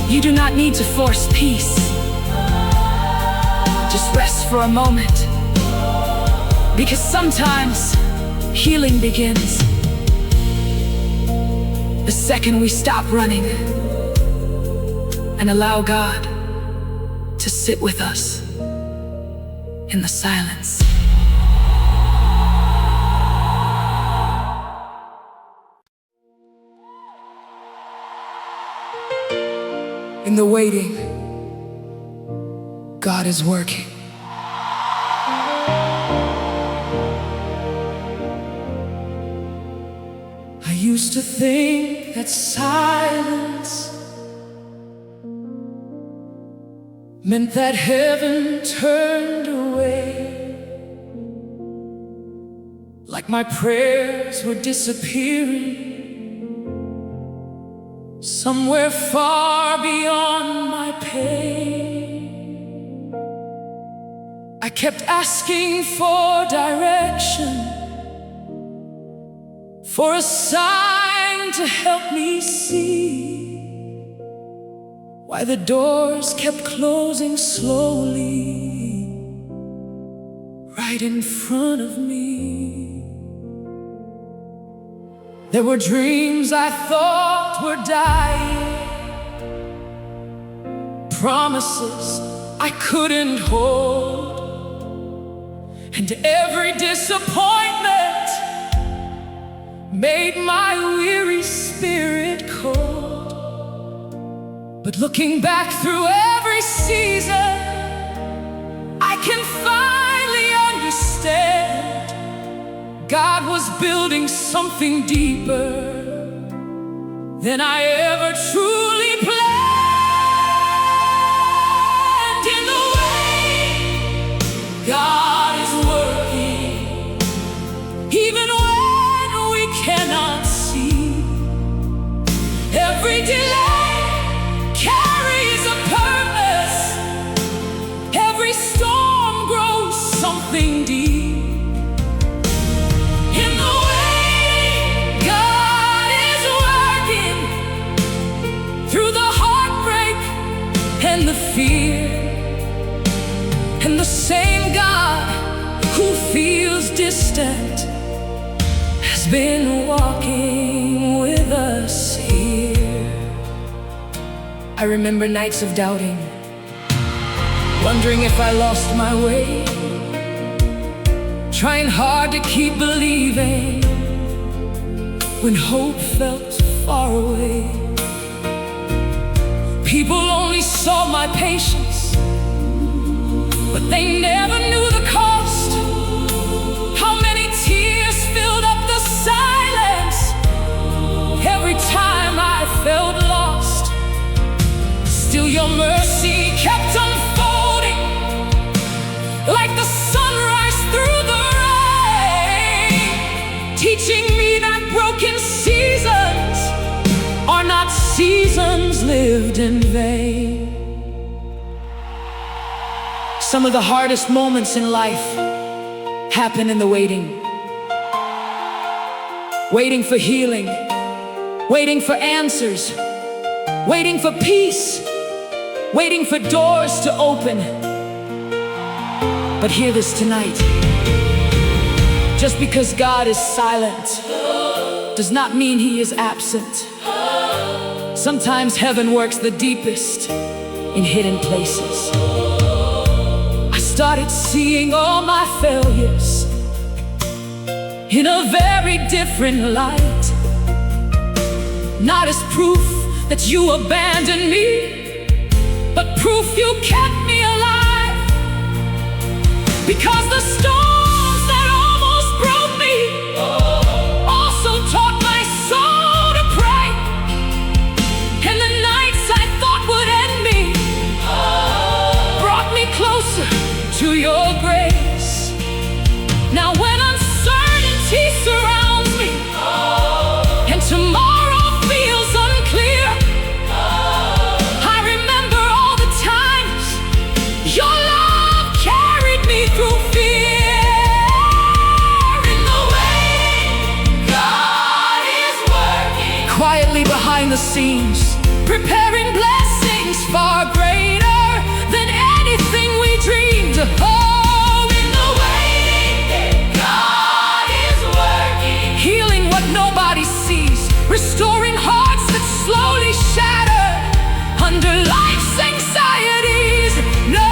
you do not need to force peace. Just rest for a moment, because sometimes healing begins the second we stop running and allow God to sit with us in the silence. In the waiting, God is working. I used to think that silence meant that heaven turned away, like my prayers were disappearing somewhere far beyond my pain. I kept asking for direction, for a sign to help me see why the doors kept closing slowly right in front of me. There were dreams I thought were dying, promises I couldn't hold, and every disappointment made my weary spirit cold. But looking back through every season, I can finally understand God was building something deeper than I ever truly planned. In the way, God is working, even when we cannot see. Every delay carries a purpose. Every storm grows something deep. And the fear, and the same God who feels distant has been walking with us here. I remember nights of doubting, wondering if I lost my way, trying hard to keep believing when hope felt far away. People only saw my patience, but they never knew the cost. How many tears filled up the silence every time I felt lost. Still your mercy kept unfolding, like the sunrise through the rain, teaching me that broken seasons are not seasons lived in vain. Some of the hardest moments in life happen in the waiting. Waiting for healing, waiting for answers, waiting for peace, waiting for doors to open. But hear this tonight. Just because God is silent does not mean He is absent. Sometimes heaven works the deepest in hidden places. I started seeing all my failures in a very different light. Not as proof that you abandoned me, but proof you kept me alive. Because the storms that almost broke me also taught my soul to pray. And the nights I thought would end me brought me closer to your grace. Now when uncertainty surrounds me and tomorrow feels unclear, I remember all the times your love carried me through fear. In the waiting, God is working quietly behind the scenes, preparing blessings far greater than anything we dreamed. Oh, in the waiting, God is working, healing what nobody sees, restoring hearts that slowly shatter under life's anxieties. No,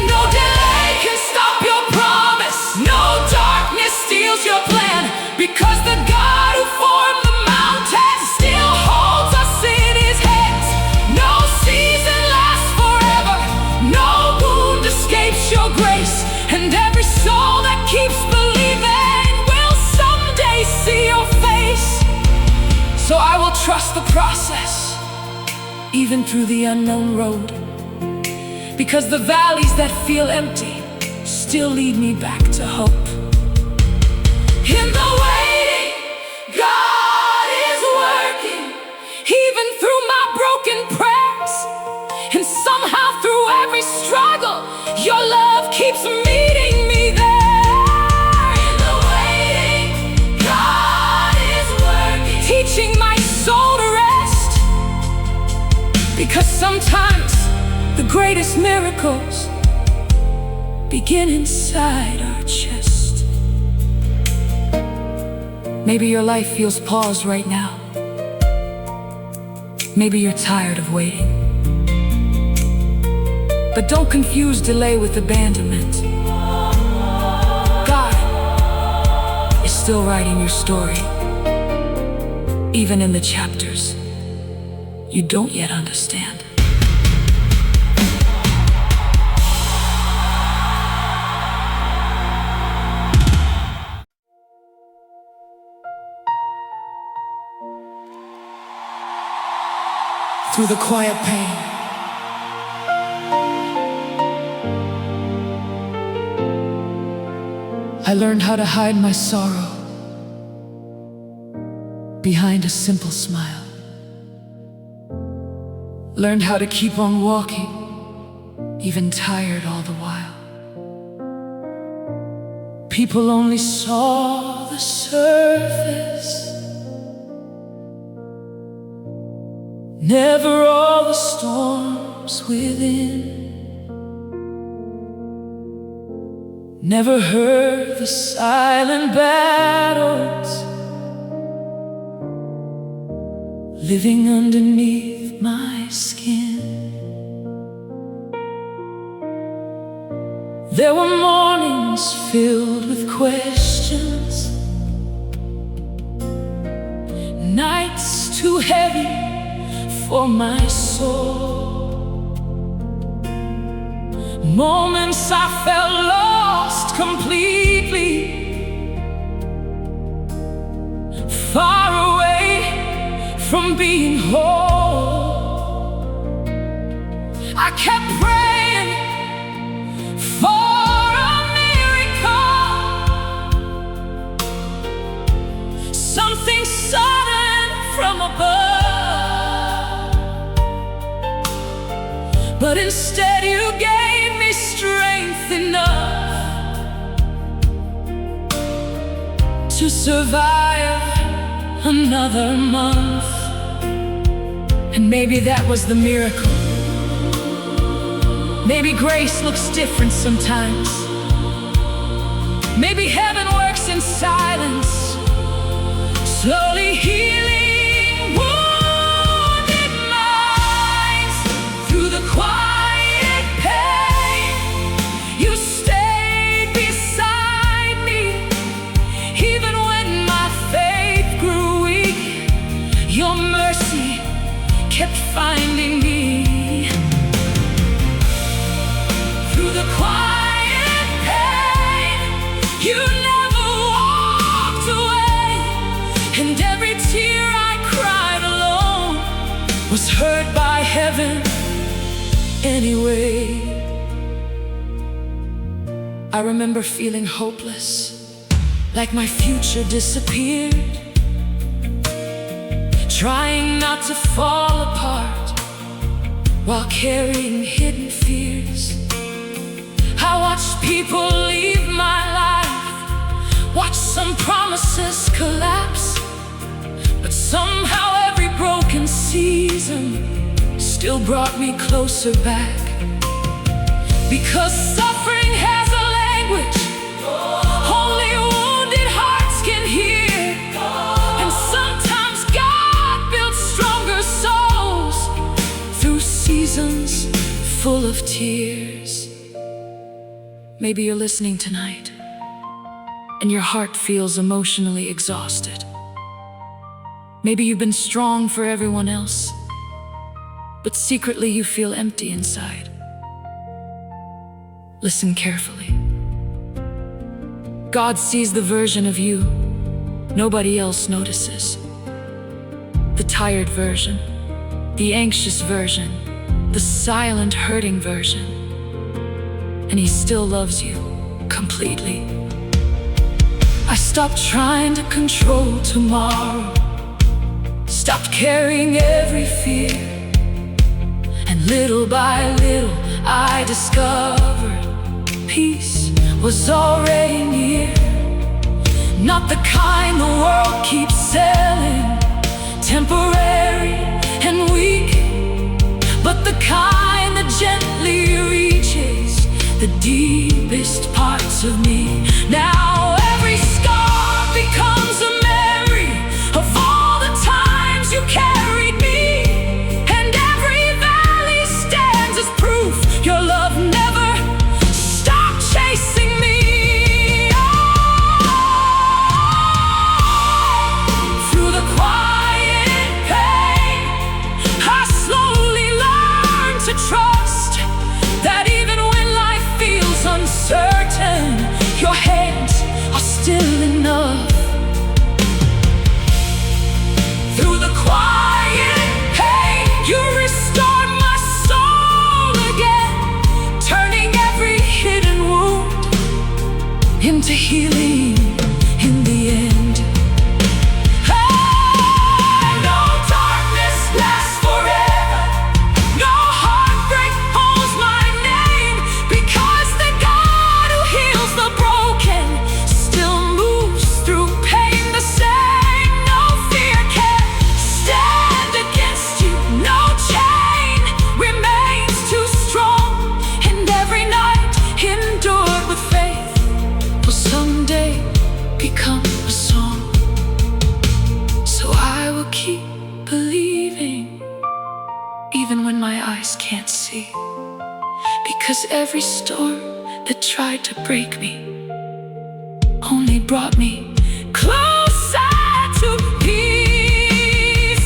no delay can stop your promise. No darkness steals your plan, because the God who formed the mountains still holds us in His hands. No season lasts forever, no wound escapes your grace, and every soul that keeps believing will someday see your face. So I will trust the process, even through the unknown road, because the valleys that feel empty still lead me back to hope. In the waiting, God is working, even through my broken prayers. And somehow through every struggle, your love keeps meeting me there. In the waiting, God is working, teaching my soul to rest, because sometimes the greatest miracles begin inside our chest. Maybe your life feels paused right now. Maybe you're tired of waiting. But don't confuse delay with abandonment. God is still writing your story, even in the chapters you don't yet understand. Through the quiet pain, I learned how to hide my sorrow behind a simple smile. Learned how to keep on walking, even tired all the while. People only saw the surface, never all the storms within. Never heard the silent battles living underneath my skin. There were mornings filled with questions, nights too heavy for my soul, moments I felt lost completely, far away from being whole. I kept praying for a miracle, something sudden from above. but instead you gave me strength enough to survive another month. And maybe that was the miracle. Maybe grace looks different sometimes. Maybe heaven works in silence, slowly healing wounded minds. Through the quiet pain, you stayed beside me. Even when my faith grew weak, your mercy kept finding me. Through the quiet pain, you never walked away, and every tear I cried alone was heard by heaven anyway. I remember feeling hopeless, like my future disappeared, trying not to fall apart while carrying hidden fears. I watched people leave my life, watched some promises collapse, but somehow every broken season still brought me closer back. Because suffering has a language only wounded hearts can hear, and sometimes God builds stronger souls through seasons full of tears. Maybe you're listening tonight, and your heart feels emotionally exhausted. Maybe you've been strong for everyone else, but secretly you feel empty inside. Listen carefully. God sees the version of you nobody else notices. The tired version, the anxious version, the silent, hurting version. And He still loves you completely. I stopped trying to control tomorrow, stopped carrying every fear, and little by little I discovered peace was already near. Not the kind the world keeps selling, temporary and weak, but the kind that gently reaches the deepest parts of me. Now every scar becomes a memory of all the times you carried me, and every valley stands as proof your love never stopped chasing me. Through the quiet pain, I slowly learned to trust that even uncertain, your hands are still enough. Through the quiet pain, you restored my soul again, turning every hidden wound into healing in the end. Hey, no darkness lasts forever, no heartbreak owns my name, because the God who heals the broken still moves through pain the same. No fear can stand against you, no chain remains too strong, and every night endured with faith will someday become a song. So I will keep believing, even when my eyes can't see, because every storm that tried to break me only brought me closer to peace.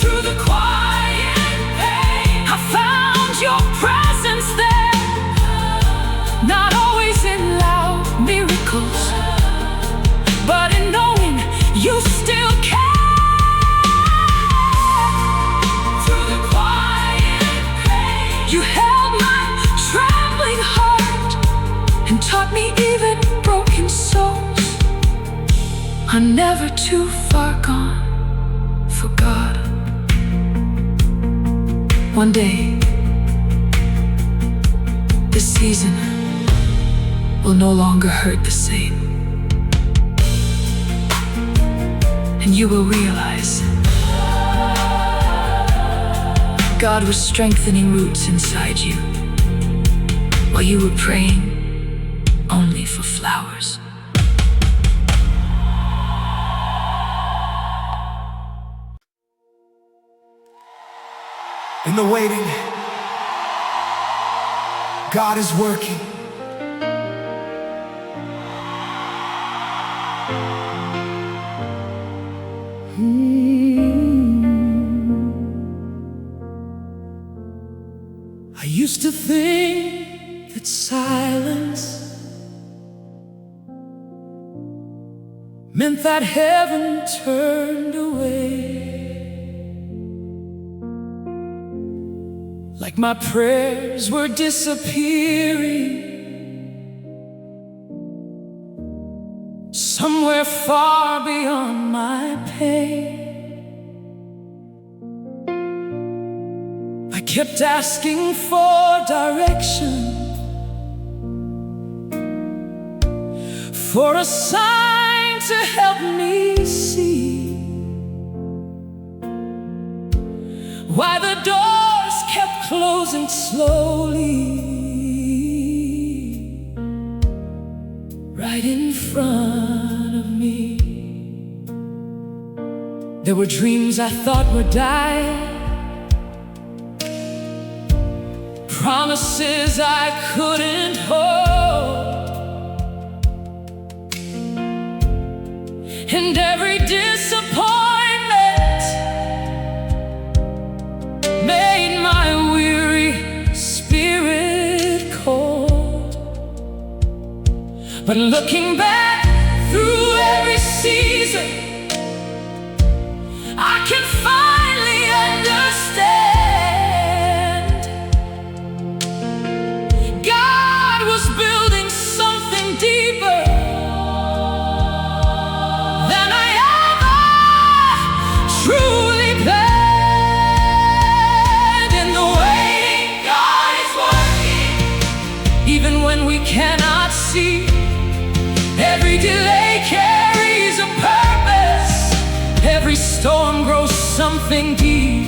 Through the quiet pain, I found your presence there, not always in loud miracles, but in knowing you still care. Through the quiet pain, you held my trembling heart and taught me even broken souls are never too far gone for God. One day, this season will no longer hurt the same. And you will realize God was strengthening roots inside you while you were praying only for flowers. In the waiting, God is working. I used to think that silence meant that heaven turned away, like my prayers were disappearing somewhere far beyond my pain. I kept asking for direction, for a sign to help me see why the doors kept closing slowly right in front of me. There were dreams I thought would die, promises I couldn't hold, and every disappointment made my weary spirit cold. But looking back through every season, I can finally understand God was building something deeper than I ever truly planned. In the waiting, God is working, even when we cannot see. Every delay carries a purpose, every storm grows something deep.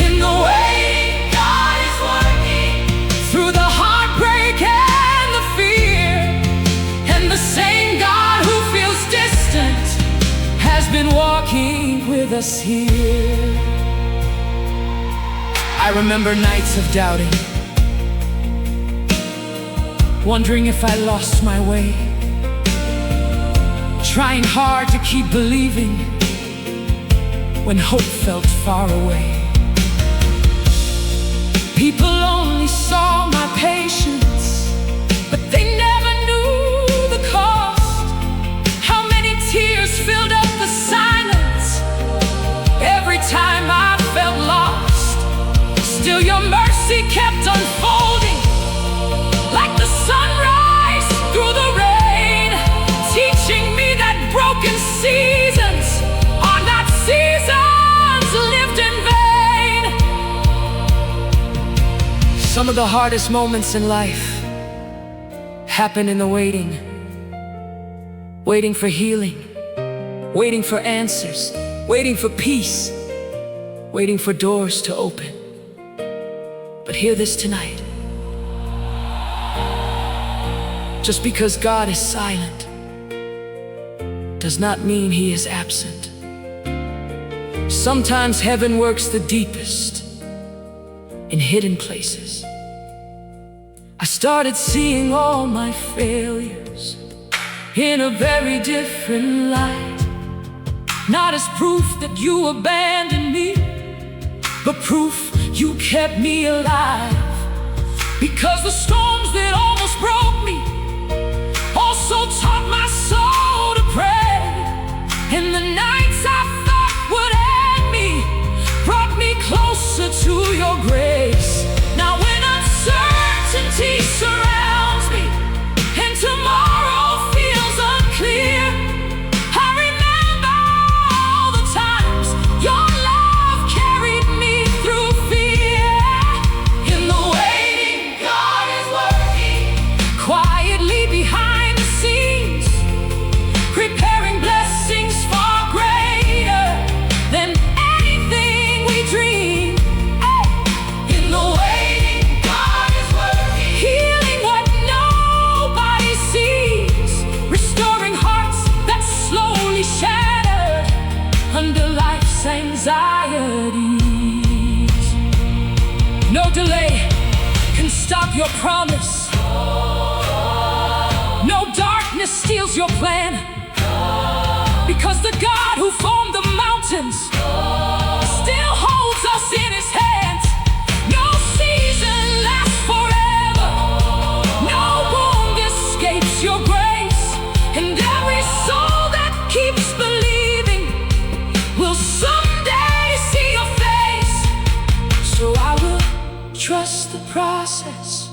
In the waiting, God is working, through the heartbreak and the fear. And the same God who feels distant has been walking with us here. I remember nights of doubting, wondering if I lost my way, trying hard to keep believing when hope felt far away. People only saw my patience, but they never knew the cost. How many tears filled up the silence every time I felt lost. Still your mercy kept unfolding, like the sunrise through the rain, teaching me that broken seasons are not seasons lived in vain. Some of the hardest moments in life happen in the waiting. Waiting for healing, waiting for answers, waiting for peace, waiting for doors to open. But hear this tonight. Just because God is silent does not mean He is absent. Sometimes heaven works the deepest in hidden places. I started seeing all my failures in a very different light, not as proof that you abandoned me, but proof you kept me alive. Because the storms that almost broke me also taught my soul to pray, and the nights I thought would end me brought me closer to your grace. Now when uncertainty surrounds me and tomorrow feels unclear, I remember all the times your love carried me through fear. your promise. No darkness steals your plan, because the God who formed the mountains still holds us in his hands. No season lasts forever, no wound escapes your grace, and every soul that keeps believing will someday see your face. So I will trust the process,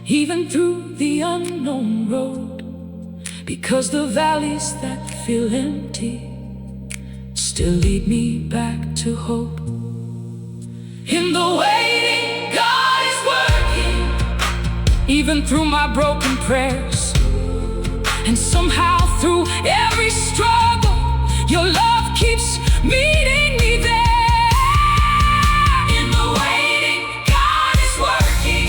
even through the unknown road, because the valleys that feel empty still lead me back to hope. In the waiting, God is working, even through my broken prayers. And somehow through every struggle, your love keeps meeting me there. In the waiting, God is working,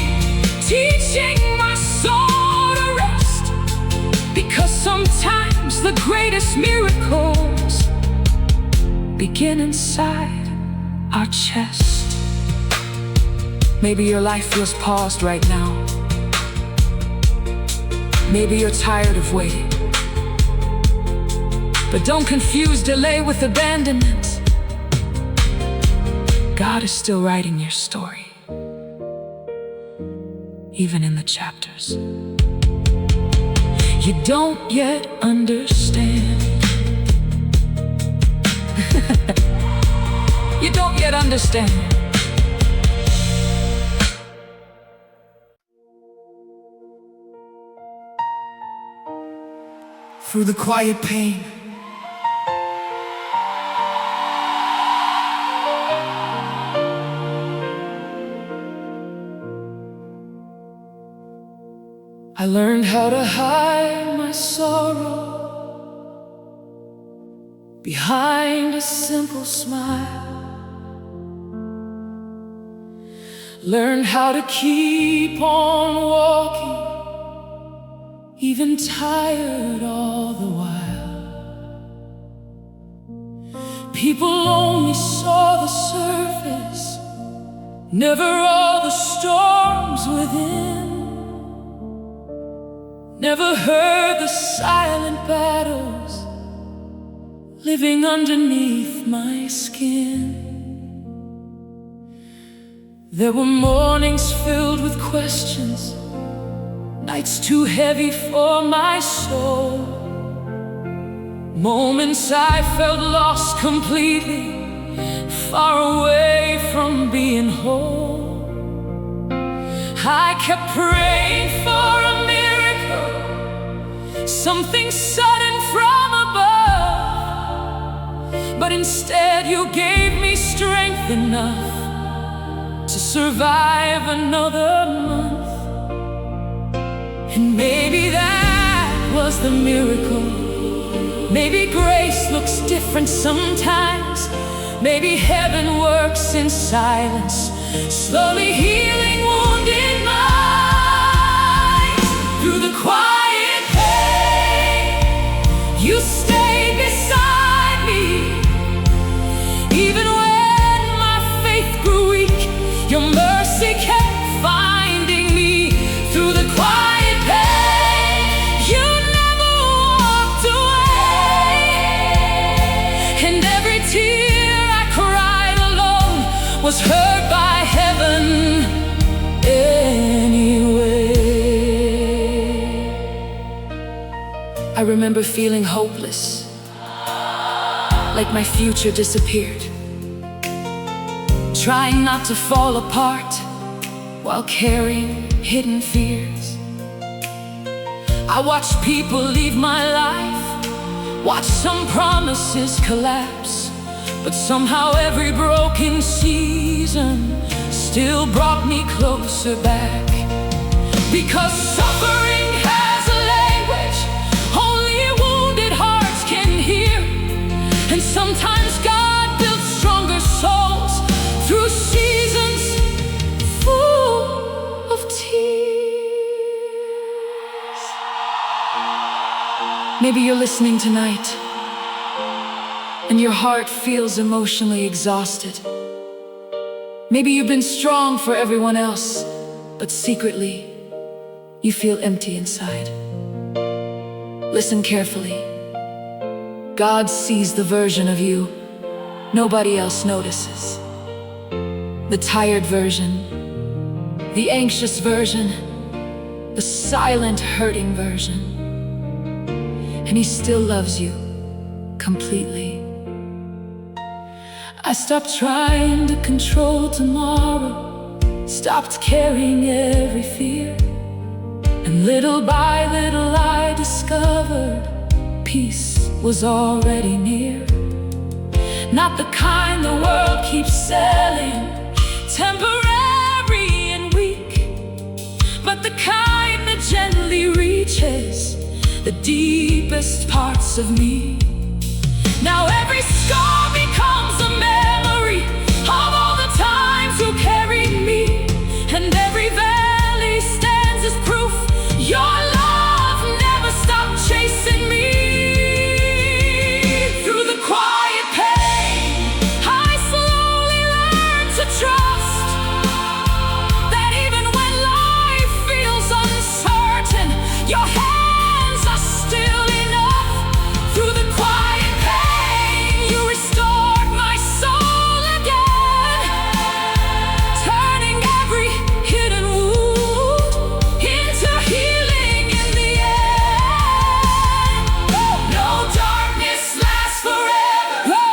teaching my soul to rest, because sometimes the greatest miracles begin inside our chest. Maybe your life feels paused right now. Maybe you're tired of waiting. But don't confuse delay with abandonment. God is still writing your story, even in the chapters you don't yet understand. You don't yet understand. Through the quiet pain, I learned how to hide my sorrow behind a simple smile. Learned how to keep on walking, even tired all the while. People only saw the surface, never all the storms within. Never heard the silent battles living underneath my skin. There were mornings filled with questions, nights too heavy for my soul, moments I felt lost completely, far away from being whole. I kept praying for a miracle, something sudden from above, but instead you gave me strength enough to survive another month. And maybe that was the miracle. Maybe grace looks different sometimes. Maybe heaven works in silence, slowly healing wounded minds. Through the quiet pain, you stayed beside me. Even when my faith grew weak, your mercy kept finding me. Through the quiet pain, you never walked away. And every tear I cried alone was heard by heaven anyway. I remember feeling hopeless, like my future disappeared, trying not to fall apart while carrying hidden fears. I watched people leave my life, watched some promises collapse, but somehow every broken season still brought me closer back. Because suffering has a language only wounded hearts can hear, and sometimes God builds stronger souls through seasons full of tears. Maybe you're listening tonight and your heart feels emotionally exhausted. Maybe you've been strong for everyone else, but secretly, you feel empty inside. Listen carefully. God sees the version of you nobody else notices. The tired version, the anxious version, the silent, hurting version. And He still loves you completely. I stopped trying to control tomorrow, stopped carrying every fear, and little by little I discovered peace was already near. Not the kind the world keeps selling, temporary and weak, but the kind that gently reaches the deepest parts of me. Now every scar becomes a memory of all the times you carried me, and every valley stands as proof your love never stopped chasing me. Through the quiet pain, I slowly learned to trust that even when life feels uncertain, your hands are still enough. Through the quiet pain, you restored my soul again, turning every hidden wound into healing in the end. No darkness lasts forever,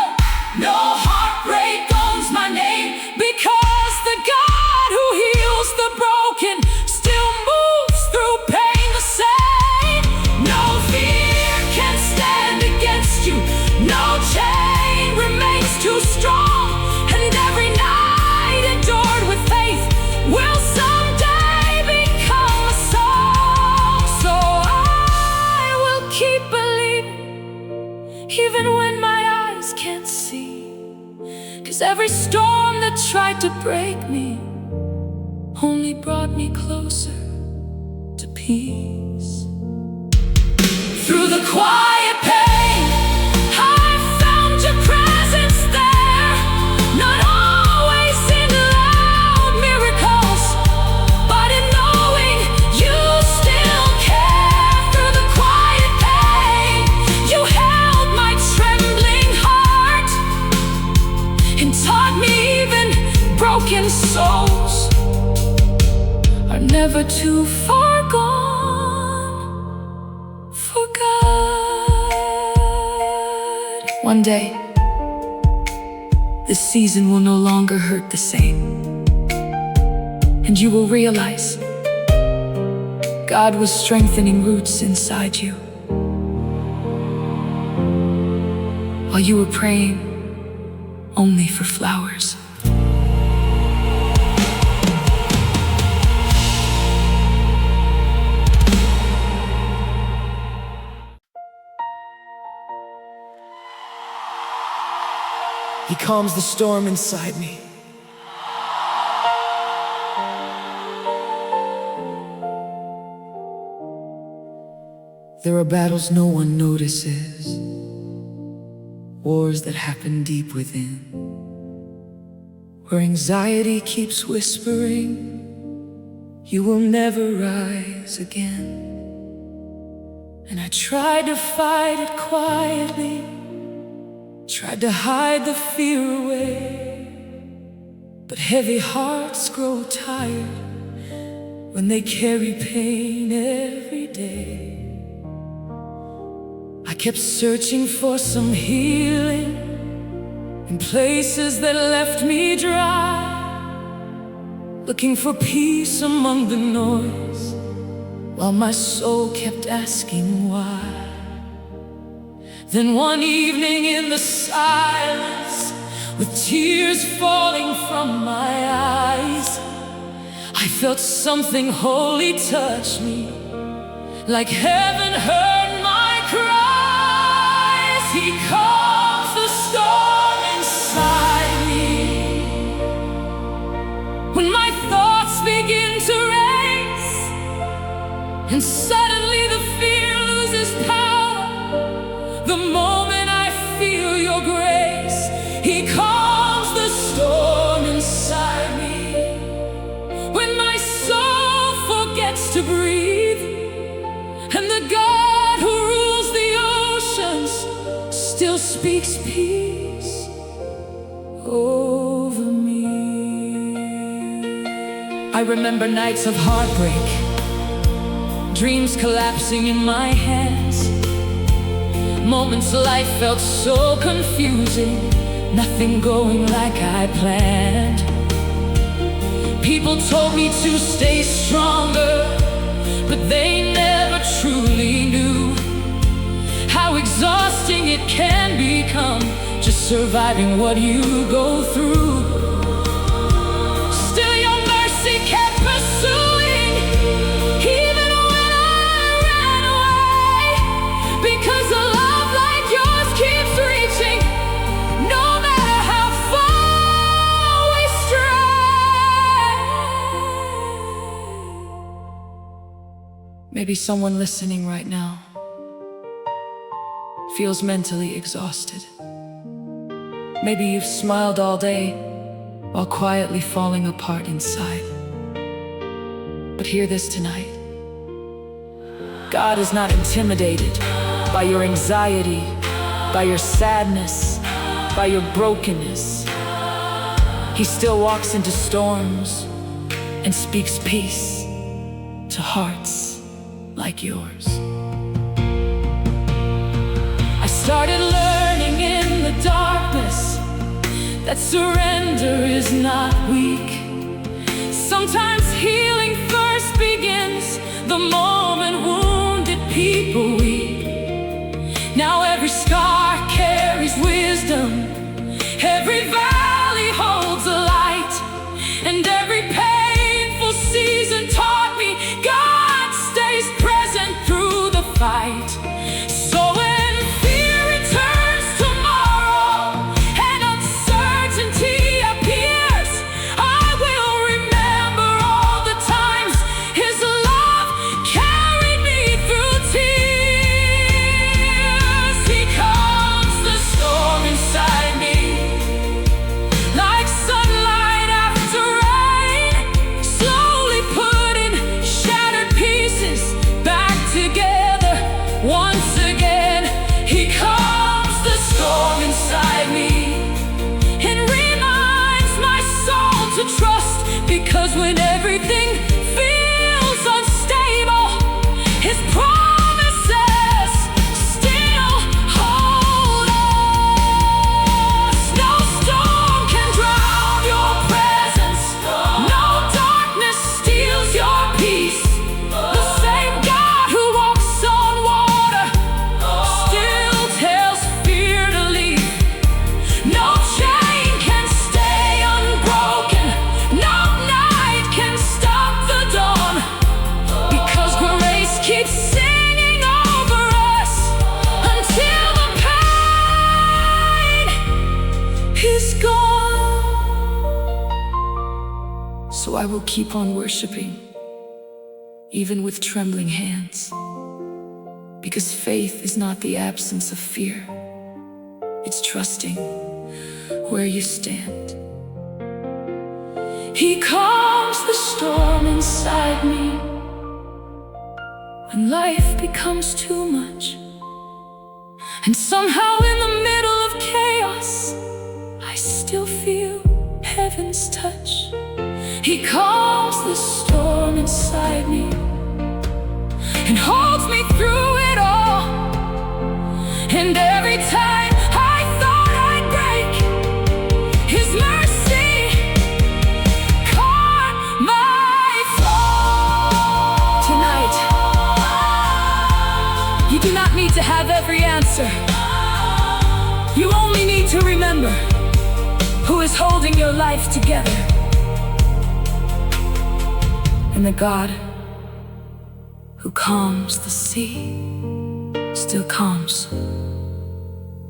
no heartbreak owns my name, because the God who heals the broken still moves through pain the same. No fear can stand against you, no chain remains too strong, and every night endured with faith will someday become a song. So I will keep believing, even when my eyes can't see, 'cause every storm that tried to break me only brought me closer to peace. Through the quiet pain, I found your presence there, not always in loud miracles, but in knowing you still care. Through the quiet pain, you held my trembling heart and taught me even broken souls are never too far gone for God. One day, this season will no longer hurt the same, and you will realize God was strengthening roots inside you while you were praying only for flowers. He calms the storm inside me. There are battles no one notices, wars that happen deep within, where anxiety keeps whispering, you will never rise again. And I tried to fight it quietly, tried to hide the fear away, but heavy hearts grow tired when they carry pain every day. I kept searching for some healing in places that left me dry, looking for peace among the noise, while my soul kept asking why. Then one evening in the silence, with tears falling from my eyes, I felt something holy touch me, like heaven heard my cries. He calms the storm inside me. When my thoughts begin to race, and suddenly the fear loses power, the moment I feel your grace, He calms the storm inside me. When my soul I remember nights of heartbreak, dreams collapsing in my hands, moments life felt so confusing, nothing going like I planned. People told me to stay stronger, but they never truly knew how exhausting it can become, just surviving what you go through. Still your mercy kept pursuing, even when I ran away, because a love like yours keeps reaching, no matter how far we stray. Maybe someone listening right now feels mentally exhausted. Maybe you've smiled all day while quietly falling apart inside. But hear this tonight. God is not intimidated by your anxiety, by your sadness, by your brokenness. He still walks into storms and speaks peace to hearts like yours. I started learning in the darkness that surrender is not weak. Sometimes healing first begins the moment wounded people weep. Now every scar carries wisdom, every valley holds a light, and every painful season taught me God stays present through the fight. So when fear returns tomorrow and uncertainty appears, I will remember all the times His love carried me through tears. He calms the storm inside me like sunlight after rain, slowly putting shattered pieces back together once again. He calms the storm inside me and reminds my soul to trust, because when everything feels unstable, His promises still hold us. No storm can drown your presence, no darkness steals your peace. The same God who walks on water still tells fear to leave. No chain can stay unbroken, no night can stop the dawn, because grace keeps singing over us until the pain is gone. So I will keep on worshiping, even with trembling hands, because faith is not the absence of fear, it's trusting where you stand. He calms the storm inside me when life becomes too much, and somehow in the middle of chaos I still feel heaven's touch. He calms the storm inside me and holds me through it all. And every time I thought I'd break, His mercy caught my fall. Tonight, you do not need to have every answer. You only need to remember who is holding your life together. And the God who calms the sea still calms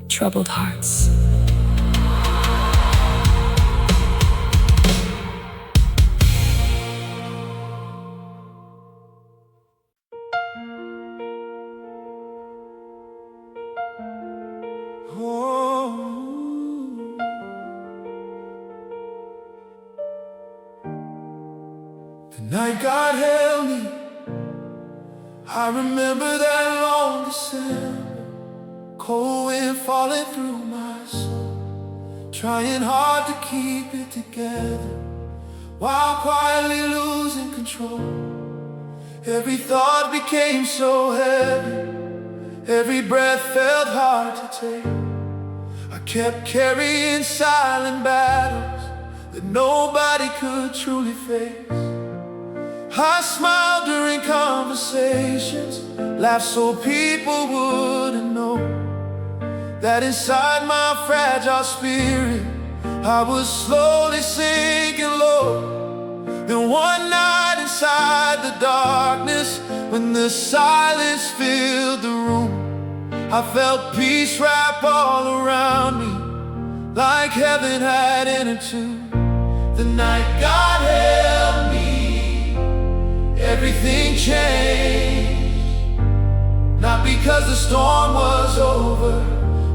troubled hearts. The night God held me, I remember that long December, cold wind falling through my soul, trying hard to keep it together while quietly losing control. Every thought became so heavy, every breath felt hard to take. I kept carrying silent battles that nobody could truly face. I smiled during conversations, laughed so people wouldn't know that inside my fragile spirit I was slowly sinking low. Then one night inside the darkness, when the silence filled the room, I felt peace wrap all around me, like heaven had entered too. The night God held me, everything changed. Not because the storm was over,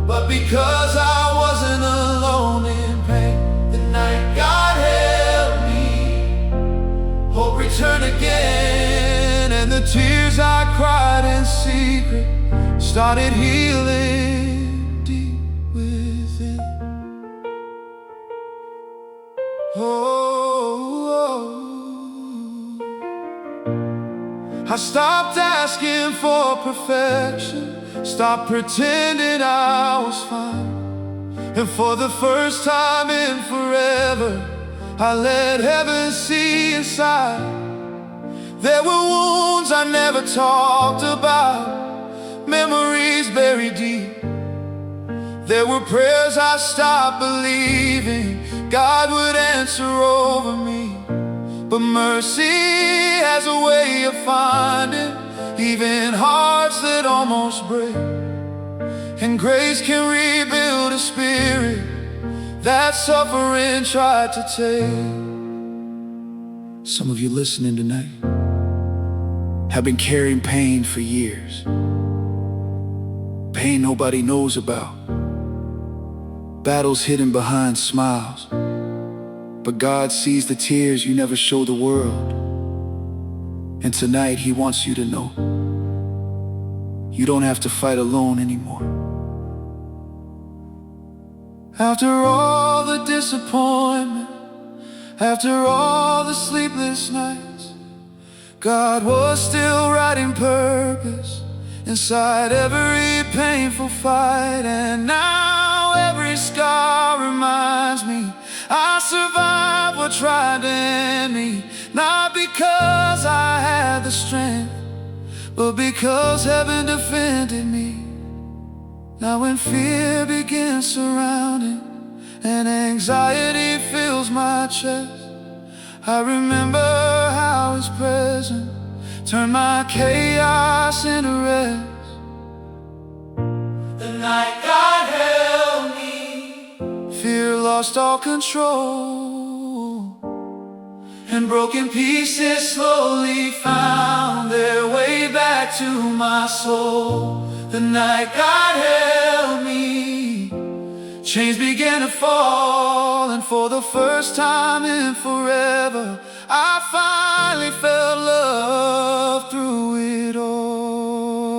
but because I wasn't alone in pain. The night God held me, hope returned again, and the tears I cried in secret started healing deep within. I stopped asking for perfection, stopped pretending I was fine. And for the first time in forever, I let heaven see inside. There were wounds I never talked about, memories buried deep. There were prayers I stopped believing God would answer over me. But mercy has a way of finding even hearts that almost break. And grace can rebuild a spirit that suffering tried to take. Some of you listening tonight have been carrying pain for years, pain nobody knows about, battles hidden behind smiles. But God sees the tears you never show the world. And tonight He wants you to know you don't have to fight alone anymore. After all the disappointment, after all the sleepless nights, God was still writing purpose inside every painful fight. And now every scar reminds me I survived what tried to end me, not because I had the strength, but because heaven defended me. Now when fear begins surrounding and anxiety fills my chest, I remember how His presence turned my chaos into rest. The night God held me, fear lost all control, and broken pieces slowly found their way back to my soul. The night God held me, chains began to fall, and for the first time in forever, I finally felt love through it all.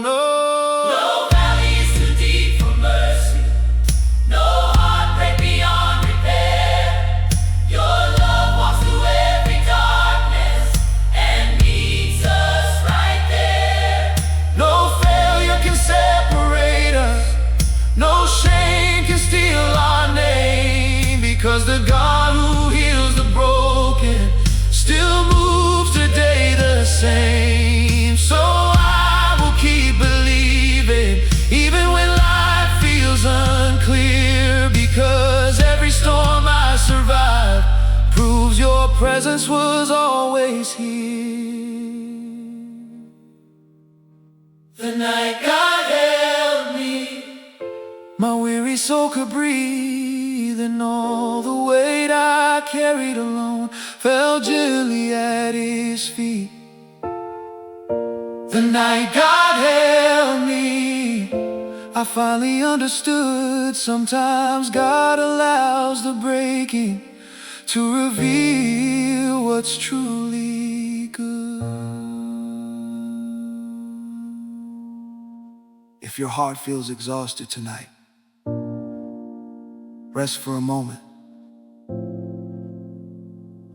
No valley is too deep for mercy, no heartbreak beyond repair. Your love walks through every darkness and meets us right there. No failure can separate us, no shame can steal our name, because the God who heals the broken still moves today the same. So I will keep believing, even when life feels unclear, because every storm I survived proves your presence was always here. The night God held me, my weary soul could breathe, and all the weight I carried alone fell gently at His feet. The night God held me, I finally understood sometimes God allows the breaking to reveal what's truly good. If your heart feels exhausted tonight, rest for a moment.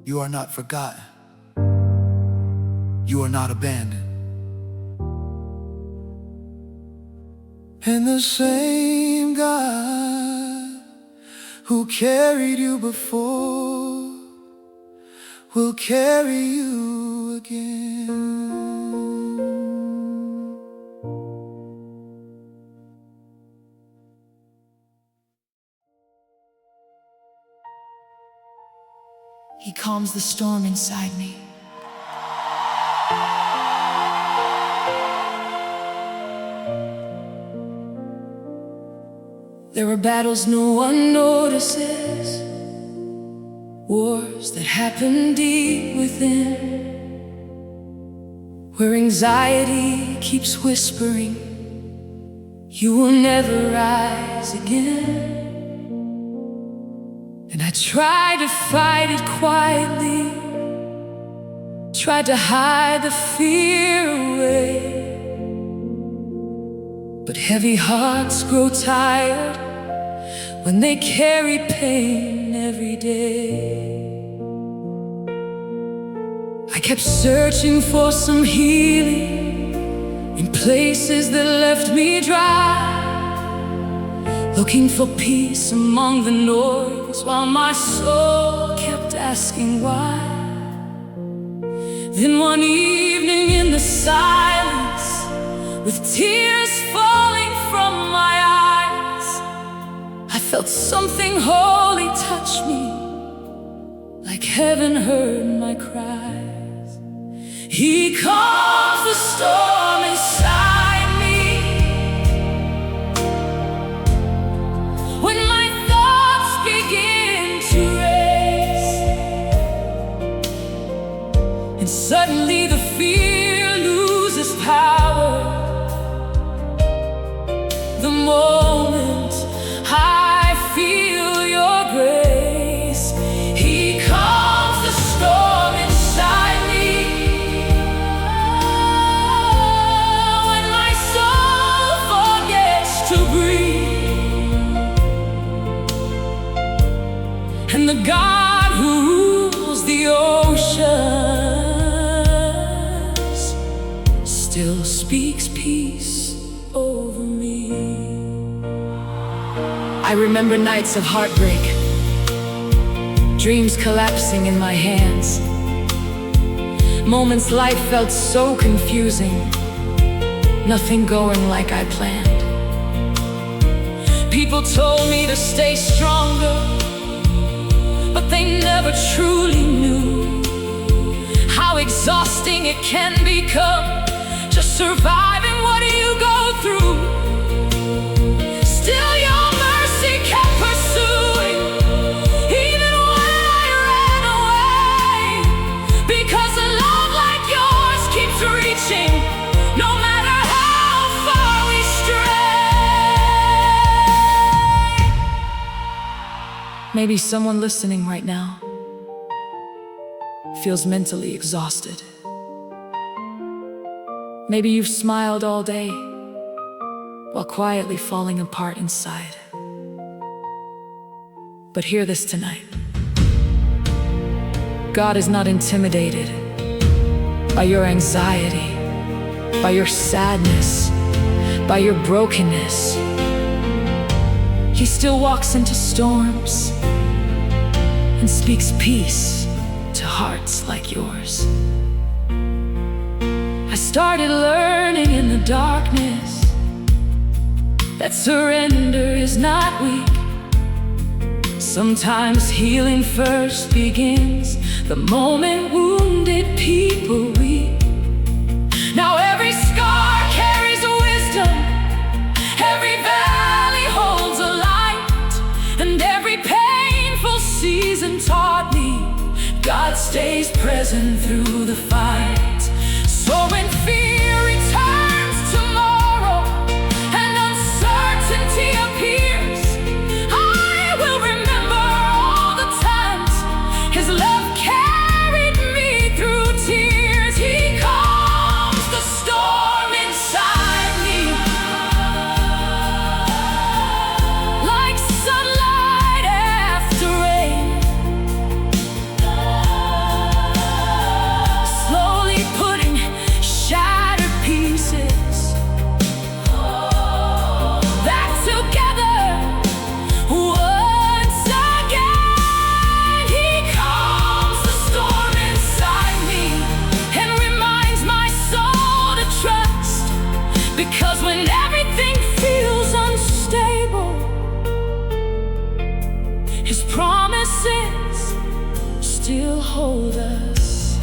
You are not forgotten. You are not abandoned. And the same God who carried you before will carry you again. He calms the storm inside me. There are battles no one notices, wars that happen deep within, where anxiety keeps whispering, you will never rise again. And I tried to fight it quietly, tried to hide the fear away, but heavy hearts grow tired when they carry pain every day. I kept searching for some healing in places that left me dry, looking for peace among the noise while my soul kept asking why. Then one evening in the silence, with tears falling from my eyes, I felt something holy touch me, like heaven heard my cries. He calms the storm inside me when my thoughts begin to race, and suddenly the fear loses power. The moment I feel your grace, He calms the storm inside me. When my soul forgets to breathe, and the God who rules the oceans still speaks peace over me. I remember nights of heartbreak, dreams collapsing in my hands, moments life felt so confusing, nothing going like I planned. People told me to stay stronger, but they never truly knew how exhausting it can become, just surviving what you go through. Still your mercy kept pursuing, even when I ran away, because a love like yours keeps reaching, no matter how far we stray. Maybe someone listening right now feels mentally exhausted. Maybe you've smiled all day while quietly falling apart inside. But hear this tonight. God is not intimidated by your anxiety, by your sadness, by your brokenness. He still walks into storms and speaks peace to hearts like yours. I started learning in the darkness that surrender is not weak. Sometimes healing first begins the moment wounded people weep. Now every scar carries a wisdom, every valley holds a light, and every painful season taught me God stays present through the fight. So when fear returns tomorrow and uncertainty appears, I will remember all the times His love carried me through tears. He calms the storm inside me, like sunlight after rain. still hold us.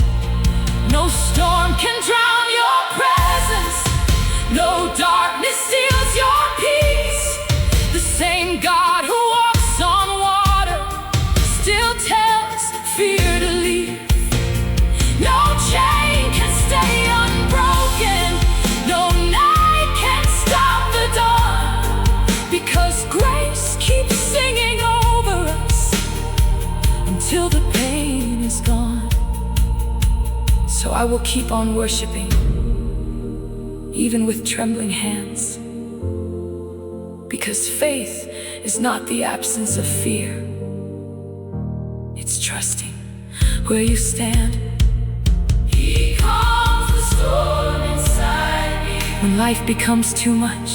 No storm can drown your presence. No darkness steals your peace. The same God who walks on water still tells fear to leave. No chain can stay unbroken. No night can stop the dawn. Because grace keeps singing over us until the pain is gone. So I will keep on worshiping, even with trembling hands. Because faith is not the absence of fear. It's trusting where you stand. He calms the storm inside me when life becomes too much.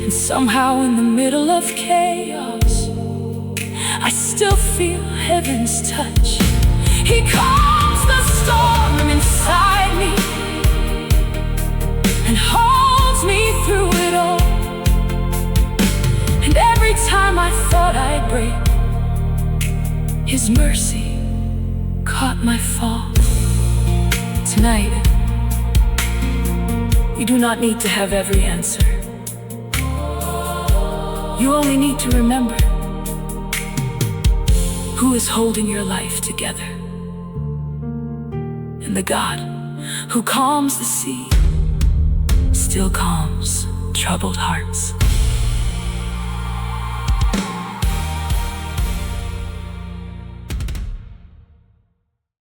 And somehow in the middle of chaos, I still feel heaven's touch. He calms the storm inside me and holds me through it all. And every time I thought I'd break, His mercy caught my fall. Tonight, you do not need to have every answer. You only need to remember who is holding your life together. And the God who calms the sea still calms troubled hearts.